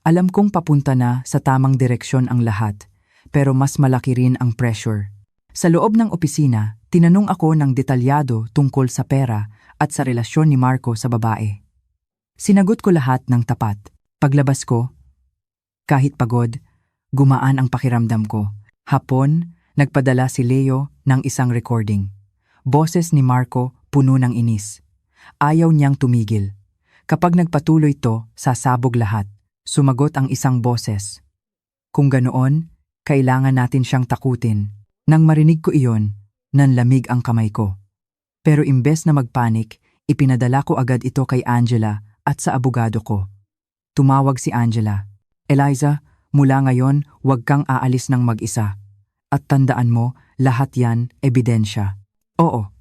Alam kong papunta na sa tamang direksyon ang lahat, pero mas malaki rin ang pressure. Sa loob ng opisina, tinanong ako ng detalyado tungkol sa pera at sa relasyon ni Marco sa babae. Sinagot ko lahat ng tapat. Paglabas ko, kahit pagod, gumaan ang pakiramdam ko. Hapon, nagpadala si Leo ng isang recording. Boses ni Marco puno ng inis. Ayaw niyang tumigil. Kapag nagpatuloy to, sasabog lahat. Sumagot ang isang boses. Kung ganoon, kailangan natin siyang takutin. Nang marinig ko iyon, nanlamig ang kamay ko. Pero imbes na magpanik, ipinadala ko agad ito kay Angela at sa abogado ko. Tumawag si Angela. Eliza, mula ngayon, huwag kang aalis ng mag-isa. At tandaan mo, lahat yan, ebidensya. Oo.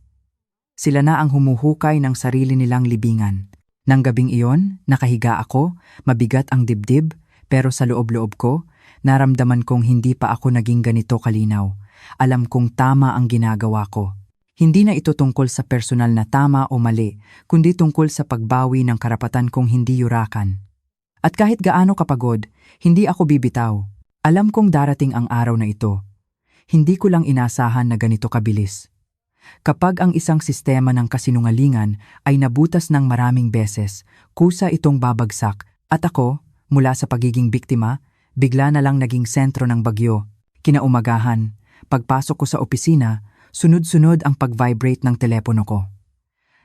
Sila na ang humuhukay ng sarili nilang libingan. Nang gabing iyon, nakahiga ako, mabigat ang dibdib, pero sa loob-loob ko, naramdaman kong hindi pa ako naging ganito kalinaw. Alam kong tama ang ginagawa ko. Hindi na ito tungkol sa personal na tama o mali, kundi tungkol sa pagbawi ng karapatan kong hindi yurakan. At kahit gaano kapagod, hindi ako bibitaw. Alam kong darating ang araw na ito. Hindi ko lang inasahan na ganito kabilis. Kapag ang isang sistema ng kasinungalingan ay nabutas ng maraming beses, kusa itong babagsak at ako, mula sa pagiging biktima, bigla na lang naging sentro ng bagyo. Kinaumagahan, pagpasok ko sa opisina, sunod-sunod ang pag-vibrate ng telepono ko.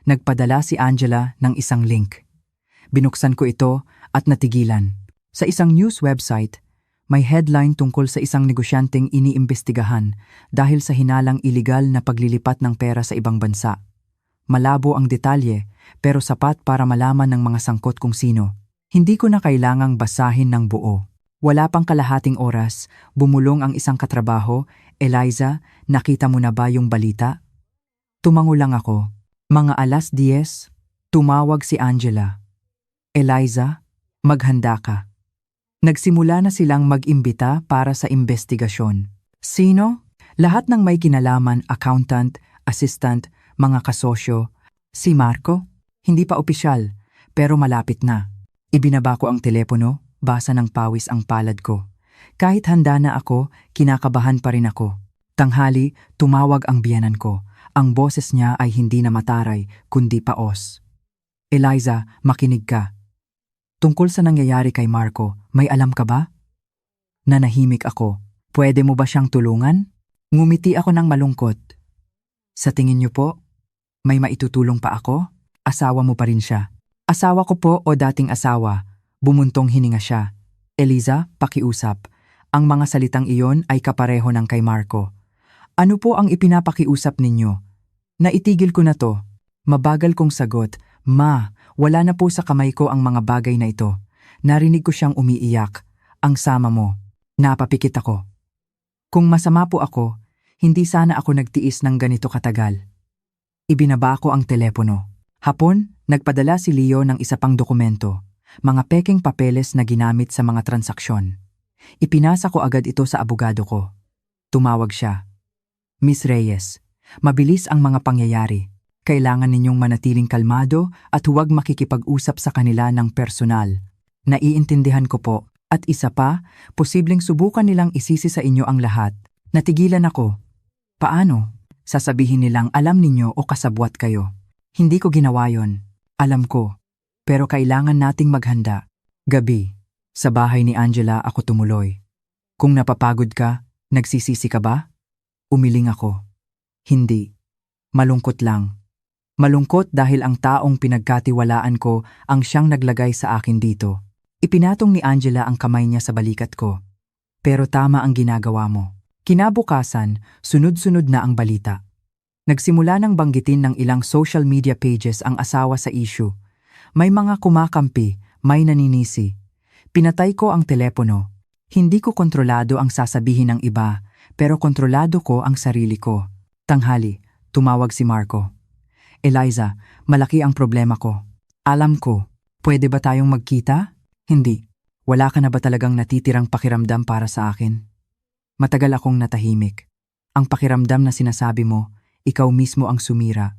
Nagpadala si Angela ng isang link. Binuksan ko ito at natigilan. Sa isang news website, May headline tungkol sa isang negosyanteng iniimbestigahan dahil sa hinalang iligal na paglilipat ng pera sa ibang bansa. Malabo ang detalye pero sapat para malaman ng mga sangkot kung sino. Hindi ko na kailangang basahin ng buo. Wala pang kalahating oras, bumulong ang isang katrabaho. Eliza, nakita mo na ba yung balita? Tumango lang ako. Mga 10:00, tumawag si Angela. Eliza, maghanda ka. Nagsimula na silang mag-imbita para sa investigasyon. Sino? Lahat ng may kinalaman, accountant, assistant, mga kasosyo. Si Marco? Hindi pa opisyal, pero malapit na. Ibinaba ko ang telepono, basa ng pawis ang palad ko. Kahit handa na ako, kinakabahan pa rin ako. Tanghali, tumawag ang biyenan ko. Ang boses niya ay hindi na mataray, kundi paos. Eliza, makinig ka. Tungkol sa nangyayari kay Marco, may alam ka ba? Nanahimik ako. Pwede mo ba siyang tulungan? Ngumiti ako ng malungkot. Sa tingin niyo po, may maitutulong pa ako? Asawa mo pa rin siya. Asawa ko po o dating asawa. Bumuntong hininga siya. Eliza, pakiusap. Ang mga salitang iyon ay kapareho ng kay Marco. Ano po ang ipinapakiusap ninyo? Naitigil ko na to. Mabagal kong sagot. Ma, wala na po sa kamay ko ang mga bagay na ito. Narinig ko siyang umiiyak. Ang sama mo. Napapikit ako. Kung masama po ako, hindi sana ako nagtiis ng ganito katagal. Ibinaba ko ang telepono. Hapon, nagpadala si Leo ng isa pang dokumento. Mga peking papeles na ginamit sa mga transaksyon. Ipinasa ko agad ito sa abogado ko. Tumawag siya. Miss Reyes, mabilis ang mga pangyayari. Kailangan ninyong manatiling kalmado at huwag makikipag-usap sa kanila ng personal. Naiintindihan ko po. At isa pa, posibleng subukan nilang isisi sa inyo ang lahat. Natigilan ako. Paano? Sasabihin nilang alam ninyo o kasabwat kayo. Hindi ko ginawa yon. Alam ko. Pero kailangan nating maghanda. Gabi. Sa bahay ni Angela ako tumuloy. Kung napapagod ka, nagsisisi ka ba? Umiling ako. Hindi. Malungkot lang. Malungkot dahil ang taong pinagkatiwalaan ko ang siyang naglagay sa akin dito. Ipinatong ni Angela ang kamay niya sa balikat ko. Pero tama ang ginagawa mo. Kinabukasan, sunod-sunod na ang balita. Nagsimula nang banggitin ng ilang social media pages ang asawa sa issue. May mga kumakampi, may naninisi. Pinatay ko ang telepono. Hindi ko kontrolado ang sasabihin ng iba, pero kontrolado ko ang sarili ko. Tanghali, tumawag si Marco. Eliza, malaki ang problema ko. Alam ko, pwede ba tayong magkita? Hindi. Wala ka na ba talagang natitirang pakiramdam para sa akin? Matagal akong natahimik. Ang pakiramdam na sinasabi mo, ikaw mismo ang sumira.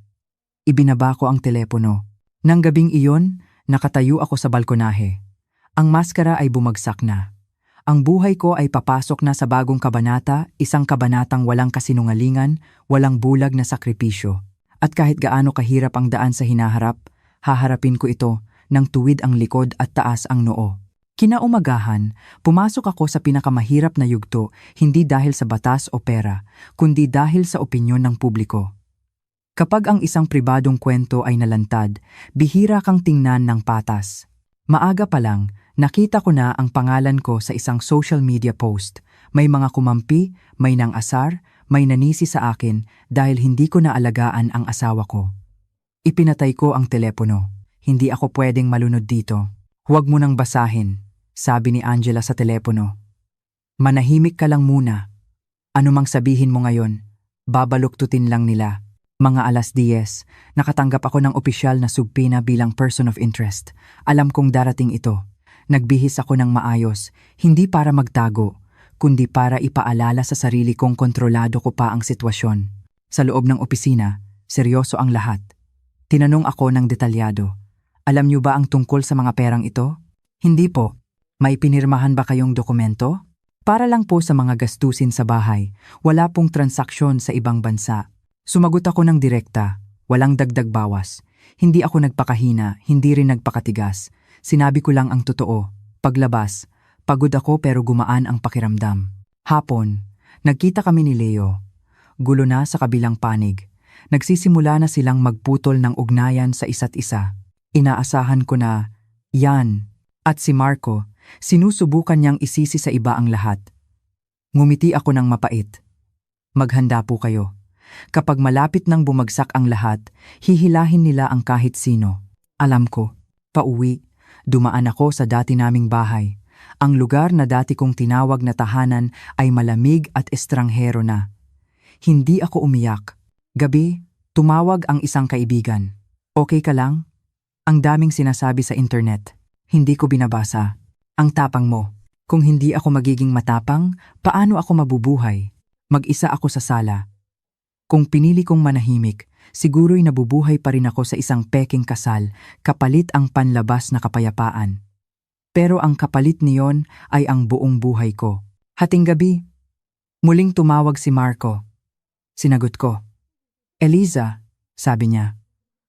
Ibinaba ko ang telepono. Nang gabing iyon, nakatayo ako sa balkonahe. Ang maskara ay bumagsak na. Ang buhay ko ay papasok na sa bagong kabanata, isang kabanatang walang kasinungalingan, walang bulag na sakripisyo. At kahit gaano kahirap ang daan sa hinaharap, haharapin ko ito nang tuwid ang likod at taas ang noo. Kinaumagahan, pumasok ako sa pinakamahirap na yugto, hindi dahil sa batas o pera, kundi dahil sa opinyon ng publiko. Kapag ang isang pribadong kwento ay nalantad, bihira kang tingnan ng patas. Maaga pa lang, nakita ko na ang pangalan ko sa isang social media post. May mga kumampi, may nang-asar, may nanisi sa akin dahil hindi ko naalagaan ang asawa ko. Ipinatay ko ang telepono. Hindi ako pwedeng malunod dito. Huwag mo nang basahin, sabi ni Angela sa telepono. Manahimik ka lang muna. Ano mang sabihin mo ngayon, babaluktutin lang nila. Mga 10:00, nakatanggap ako ng opisyal na subpoena bilang person of interest. Alam kong darating ito. Nagbihis ako ng maayos, hindi para magtago, kundi para ipaalala sa sarili kong kontrolado ko pa ang sitwasyon. Sa loob ng opisina, seryoso ang lahat. Tinanong ako ng detalyado. Alam niyo ba ang tungkol sa mga perang ito? Hindi po. May pinirmahan ba kayong dokumento? Para lang po sa mga gastusin sa bahay, wala pong transaksyon sa ibang bansa. Sumagot ako ng direkta, walang dagdag bawas. Hindi ako nagpakahina, hindi rin nagpakatigas. Sinabi ko lang ang totoo. Paglabas, pagod ako pero gumaan ang pakiramdam. Hapon, nagkita kami ni Leo. Gulo na sa kabilang panig. Nagsisimula na silang magputol ng ugnayan sa isa't isa. Inaasahan ko na, yan. At si Marco, Sinusubukan niyang isisi sa iba ang lahat. Ngumiti ako ng mapait. Maghanda po kayo. Kapag malapit nang bumagsak ang lahat, hihilahin nila ang kahit sino. Alam ko, pauwi, dumaan ako sa dati naming bahay. Ang lugar na dati kong tinawag na tahanan ay malamig at estranghero na. Hindi ako umiyak. Gabi, tumawag ang isang kaibigan. Okay ka lang? Ang daming sinasabi sa internet. Hindi ko binabasa. Ang tapang mo. Kung hindi ako magiging matapang, paano ako mabubuhay? Mag-isa ako sa sala. Kung pinili kong manahimik, siguro'y nabubuhay pa rin ako sa isang peking kasal, kapalit ang panlabas na kapayapaan. Pero ang kapalit niyon ay ang buong buhay ko. Hating gabi, muling tumawag si Marco. Sinagot ko. Eliza, sabi niya.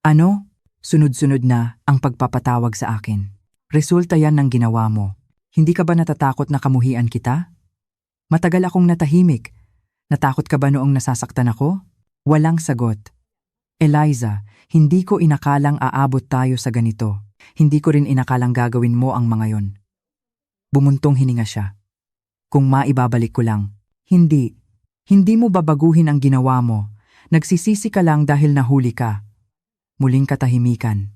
Ano? Sunod-sunod na ang pagpapatawag sa akin. Resulta yan ng ginawa mo. Hindi ka ba natatakot na kamuhian kita? Matagal akong natahimik. Natakot ka ba noong nasasaktan ako? Walang sagot. Eliza, hindi ko inakalang aabot tayo sa ganito. Hindi ko rin inakalang gagawin mo ang mga yon. Bumuntong hininga siya. Kung maibabalik ko lang. Hindi. Hindi mo babaguhin ang ginawa mo. Nagsisisi ka lang dahil nahuli ka. Muling katahimikan.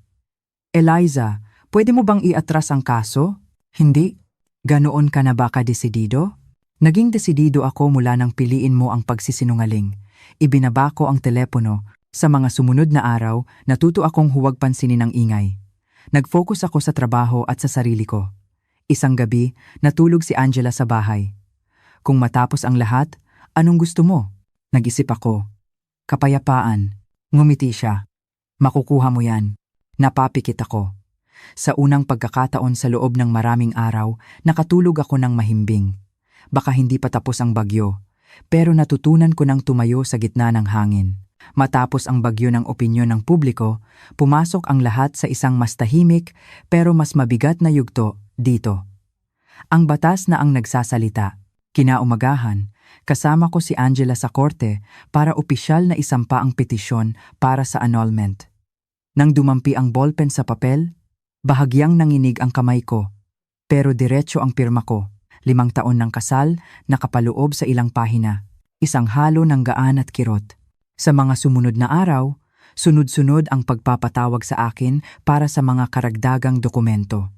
Eliza, pwede mo bang iatras ang kaso? Hindi. Ganoon ka na ba kadesidido? Naging desidido ako mula nang piliin mo ang pagsisinungaling. Ibinaba ko ang telepono. Sa mga sumunod na araw, natuto akong huwag pansinin ang ingay. Nag-focus ako sa trabaho at sa sarili ko. Isang gabi, natulog si Angela sa bahay. Kung matapos ang lahat, anong gusto mo? Nag-isip ako. Kapayapaan. Ngumiti siya. Makukuha mo yan. Napapikit ako. Sa unang pagkakataon sa loob ng maraming araw, nakatulog ako ng mahimbing. Baka hindi pa tapos ang bagyo, pero natutunan ko ng tumayo sa gitna ng hangin. Matapos ang bagyo ng opinyon ng publiko, pumasok ang lahat sa isang mas tahimik pero mas mabigat na yugto dito. Ang batas na ang nagsasalita. Kinaumagahan, kasama ko si Angela sa korte para opisyal na isampa ang petisyon para sa annulment. Nang dumampi ang ballpen sa papel, bahagyang nanginig ang kamay ko, pero diretso ang pirma ko. 5 taon ng kasal, nakapaloob sa ilang pahina. Isang halo ng gaan at kirot. Sa mga sumunod na araw, sunod-sunod ang pagpapatawag sa akin para sa mga karagdagang dokumento.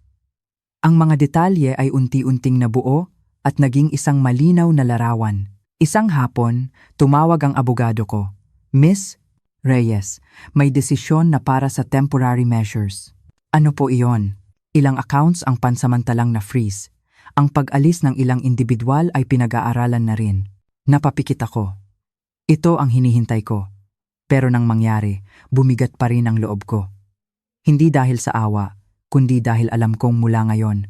Ang mga detalye ay unti-unting nabuo at naging isang malinaw na larawan. Isang hapon, tumawag ang abogado ko. Miss Reyes, may desisyon na para sa temporary measures. Ano po iyon? Ilang accounts ang pansamantalang na-freeze. Ang pag-alis ng ilang individual ay pinag-aaralan na rin. Napapikit ako. Ito ang hinihintay ko. Pero nang mangyari, bumigat pa rin ang loob ko. Hindi dahil sa awa, kundi dahil alam kong mula ngayon,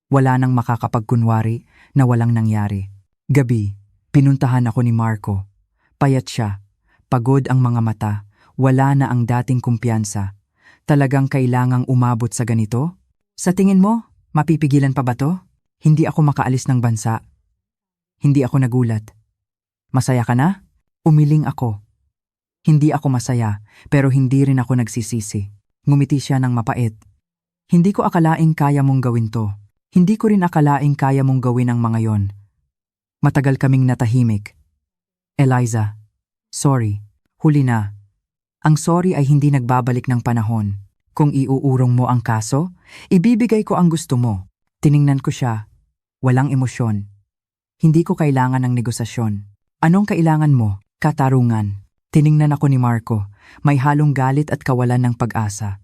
wala nang makakapagkunwari na walang nangyari. Gabi, pinuntahan ako ni Marco. Payat siya. Pagod ang mga mata. Wala na ang dating kumpiyansa. Talagang kailangang umabot sa ganito? Sa tingin mo, mapipigilan pa ba to? Hindi ako makaalis ng bansa. Hindi ako nagulat. Masaya ka na? Umiling ako. Hindi ako masaya, pero hindi rin ako nagsisisi. Ngumiti siya ng mapait. Hindi ko akalaing kaya mong gawin to. Hindi ko rin akalaing kaya mong gawin ang mga yon. Matagal kaming natahimik. Eliza, sorry. Huli na. Ang sorry ay hindi nagbabalik ng panahon. Kung iuurong mo ang kaso, ibibigay ko ang gusto mo. Tiningnan ko siya. Walang emosyon. Hindi ko kailangan ng negosasyon. Anong kailangan mo? Katarungan. Tiningnan ako ni Marco. May halong galit at kawalan ng pag-asa.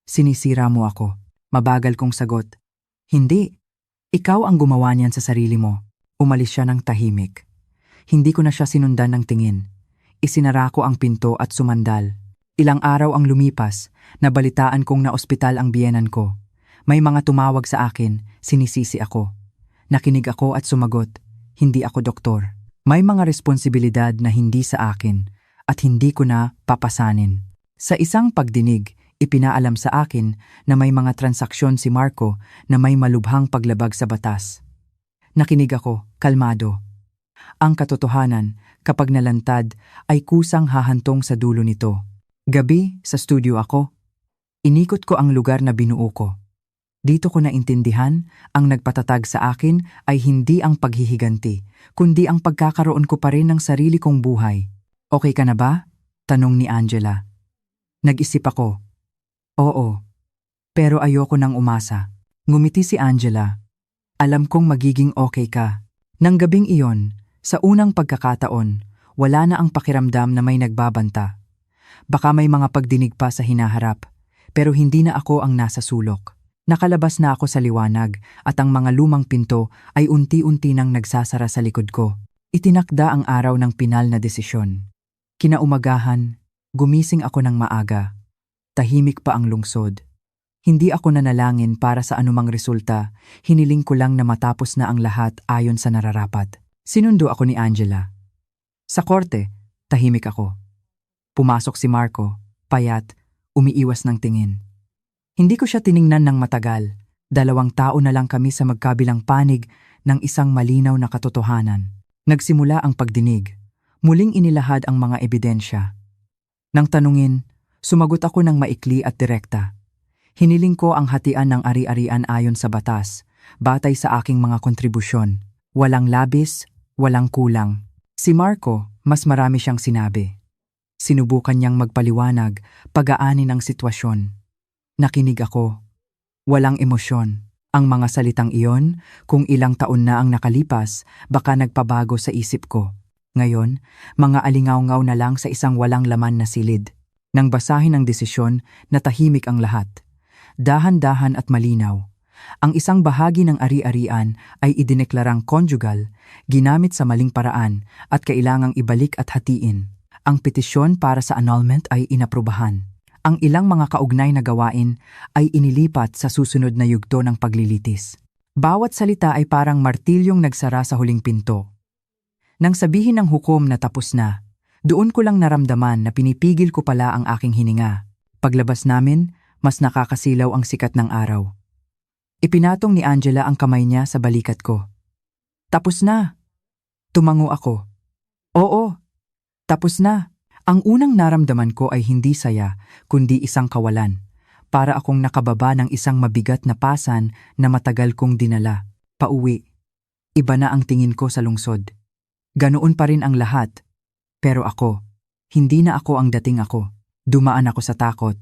Sinisira mo ako. Mabagal kong sagot. Hindi. Ikaw ang gumawa niyan sa sarili mo. Umalis siya ng tahimik. Hindi ko na siya sinundan ng tingin. Isinara ko ang pinto at sumandal. Ilang araw ang lumipas, nabalitaan kong naospital ang biyenan ko. May mga tumawag sa akin, sinisisi ako. Nakinig ako at sumagot, hindi ako doktor. May mga responsibilidad na hindi sa akin at hindi ko na papasanin. Sa isang pagdinig, ipinaalam sa akin na may mga transaksyon si Marco na may malubhang paglabag sa batas. Nakinig ako, kalmado. Ang katotohanan, kapag nalantad, ay kusang hahantong sa dulo nito. Gabi, sa studio ako. Inikot ko ang lugar na binuo ko. Dito ko naintindihan, ang nagpatatag sa akin ay hindi ang paghihiganti, kundi ang pagkakaroon ko pa rin ng sarili kong buhay. Okay ka na ba? Tanong ni Angela. Nag-isip ako. Oo. Pero ayoko nang umasa. Ngumiti si Angela. Alam kong magiging okay ka. Nang gabing iyon, sa unang pagkakataon, wala na ang pakiramdam na may nagbabanta. Baka may mga pagdinig pa sa hinaharap, pero hindi na ako ang nasa sulok. Nakalabas na ako sa liwanag at ang mga lumang pinto ay unti-unti nang nagsasara sa likod ko. Itinakda ang araw ng pinal na desisyon. Kinaumagahan, gumising ako ng maaga. Tahimik pa ang lungsod. Hindi ako nanalangin para sa anumang resulta, hiniling ko lang na matapos na ang lahat ayon sa nararapat. Sinundo ako ni Angela. Sa korte, tahimik ako. Pumasok si Marco, payat, umiiwas ng tingin. Hindi ko siya tiningnan ng matagal. 2 taon na lang kami sa magkabilang panig ng isang malinaw na katotohanan. Nagsimula ang pagdinig. Muling inilahad ang mga ebidensya. Nang tanungin, sumagot ako ng maikli at direkta. Hiniling ko ang hatian ng ari-arian ayon sa batas, batay sa aking mga kontribusyon. Walang labis, walang kulang. Si Marco, mas marami siyang sinabi. Sinubukan niyang magpaliwanag, pagaanin ang sitwasyon. Nakinig ako. Walang emosyon. Ang mga salitang iyon, kung ilang taon na ang nakalipas, baka nagpabago sa isip ko. Ngayon, mga alingaw-ngaw na lang sa isang walang laman na silid. Nang basahin ang desisyon, natahimik ang lahat. Dahan-dahan at malinaw. Ang isang bahagi ng ari-arian ay idineklarang conjugal, ginamit sa maling paraan at kailangang ibalik at hatiin. Ang petisyon para sa annulment ay inaprubahan. Ang ilang mga kaugnay na gawain ay inilipat sa susunod na yugto ng paglilitis. Bawat salita ay parang martilyong nagsara sa huling pinto. Nang sabihin ng hukom na tapos na, doon ko lang naramdaman na pinipigil ko pala ang aking hininga. Paglabas namin, mas nakakasilaw ang sikat ng araw. Ipinatong ni Angela ang kamay niya sa balikat ko. Tapos na. Tumango ako. Oo, tapos na. Ang unang naramdaman ko ay hindi saya, kundi isang kawalan. Para akong nakababa ng isang mabigat na pasan na matagal kong dinala. Pauwi. Iba na ang tingin ko sa lungsod. Ganoon pa rin ang lahat. Pero ako, hindi na ako ang dating ako. Dumaan ako sa takot,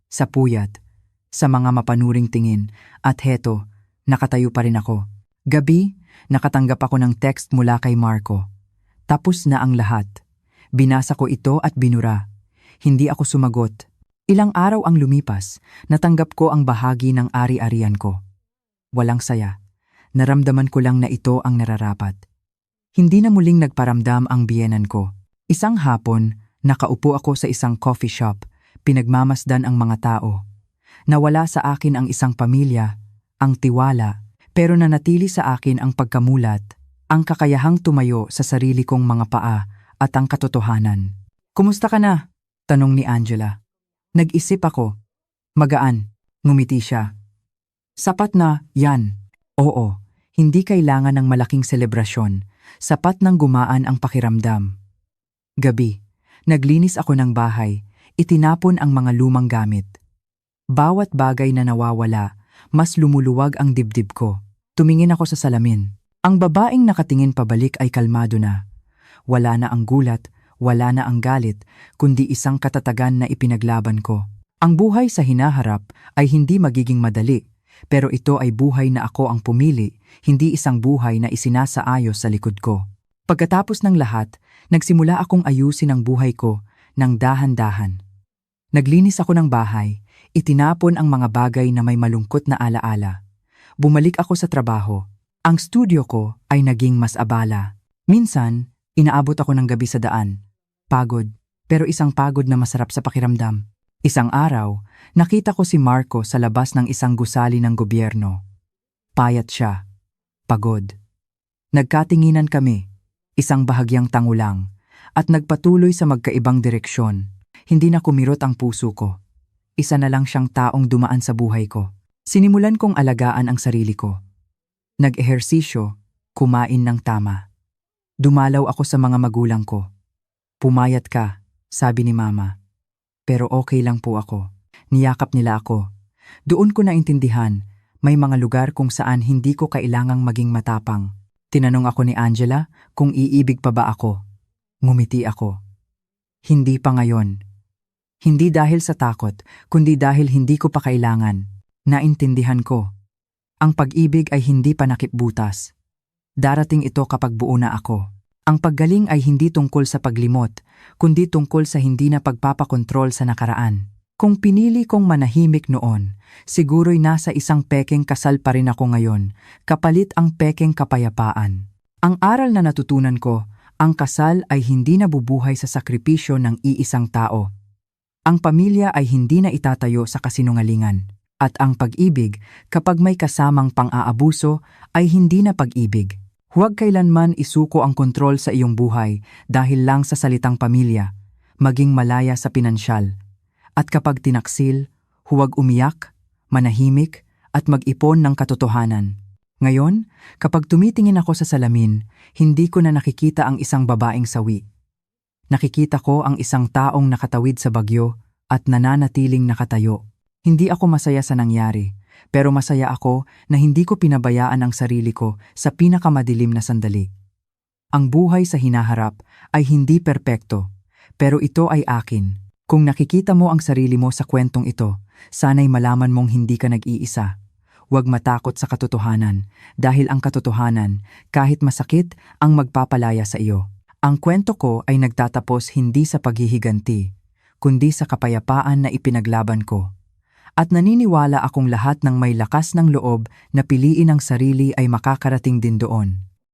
sa puyat, sa mga mapanuring tingin, at heto, nakatayo pa rin ako. Gabi, nakatanggap ako ng text mula kay Marco. Tapos na ang lahat. Binasa ko ito at binura. Hindi ako sumagot. Ilang araw ang lumipas, natanggap ko ang bahagi ng ari-arian ko. Walang saya. Naramdaman ko lang na ito ang nararapat. Hindi na muling nagparamdam ang biyenan ko. Isang hapon, nakaupo ako sa isang coffee shop, pinagmamasdan ang mga tao. Nawala sa akin ang isang pamilya, ang tiwala, pero nanatili sa akin ang pagkamulat, ang kakayahang tumayo sa sarili kong mga paa, at ang katotohanan. Kumusta ka na? Tanong ni Angela. Nag-isip ako. Magaan. Ngumiti siya. Sapat na, yan. Oo, hindi kailangan ng malaking selebrasyon. Sapat nang gumaan ang pakiramdam. Gabi, naglinis ako ng bahay. Itinapon ang mga lumang gamit. Bawat bagay na nawawala, mas lumuluwag ang dibdib ko. Tumingin ako sa salamin. Ang babaeng nakatingin pabalik ay kalmado na. Wala na ang gulat, wala na ang galit, kundi isang katatagan na ipinaglaban ko. Ang buhay sa hinaharap ay hindi magiging madali, pero ito ay buhay na ako ang pumili, hindi isang buhay na isinasaayos sa likod ko. Pagkatapos ng lahat, nagsimula akong ayusin ang buhay ko ng dahan-dahan. Naglinis ako ng bahay, itinapon ang mga bagay na may malungkot na alaala. Bumalik ako sa trabaho. Ang studio ko ay naging mas abala. Minsan, inaabot ako ng gabi sa daan. Pagod, pero isang pagod na masarap sa pakiramdam. Isang araw, nakita ko si Marco sa labas ng isang gusali ng gobyerno. Payat siya. Pagod. Nagkatinginan kami, isang bahagyang tangulang, at nagpatuloy sa magkaibang direksyon. Hindi na kumirot ang puso ko. Isa na lang siyang taong dumaan sa buhay ko. Sinimulan kong alagaan ang sarili ko. Nag-ehersisyo, kumain ng tama. Dumalaw ako sa mga magulang ko. Pumayat ka, sabi ni Mama. Pero okay lang po ako. Niyakap nila ako. Doon ko naintindihan, May mga lugar kung saan hindi ko kailangang maging matapang. Tinanong ako ni Angela kung iibig pa ba ako. Ngumiti ako. Hindi pa ngayon. Hindi dahil sa takot, kundi dahil hindi ko pa kailangan. Naintindihan ko. Ang pag-ibig ay hindi pa nakipbutas. Darating ito kapag buo na ako. Ang paggaling ay hindi tungkol sa paglimot, kundi tungkol sa hindi na pagpapakontrol sa nakaraan. Kung pinili kong manahimik noon, siguro'y nasa isang pekeng kasal pa rin ako ngayon, kapalit ang pekeng kapayapaan. Ang aral na natutunan ko, ang kasal ay hindi nabubuhay sa sakripisyo ng iisang tao. Ang pamilya ay hindi na itatayo sa kasinungalingan. At ang pag-ibig, kapag may kasamang pang-aabuso, ay hindi na pag-ibig. Huwag kailanman isuko ang kontrol sa iyong buhay dahil lang sa salitang pamilya, maging malaya sa pinansyal. At kapag tinaksil, huwag umiyak, manahimik, at mag-ipon ng katotohanan. Ngayon, kapag tumitingin ako sa salamin, hindi ko na nakikita ang isang babaeng sawi. Nakikita ko ang isang taong nakatawid sa bagyo at nananatiling nakatayo. Hindi ako masaya sa nangyari, pero masaya ako na hindi ko pinabayaan ang sarili ko sa pinakamadilim na sandali. Ang buhay sa hinaharap ay hindi perpekto, pero ito ay akin. Kung nakikita mo ang sarili mo sa kwentong ito, sana'y malaman mong hindi ka nag-iisa. Huwag matakot sa katotohanan, dahil ang katotohanan, kahit masakit, ang magpapalaya sa iyo. Ang kwento ko ay nagtatapos hindi sa paghihiganti, kundi sa kapayapaan na ipinaglaban ko. At naniniwala akong lahat ng may lakas ng loob na piliin ang sarili ay makakarating din doon.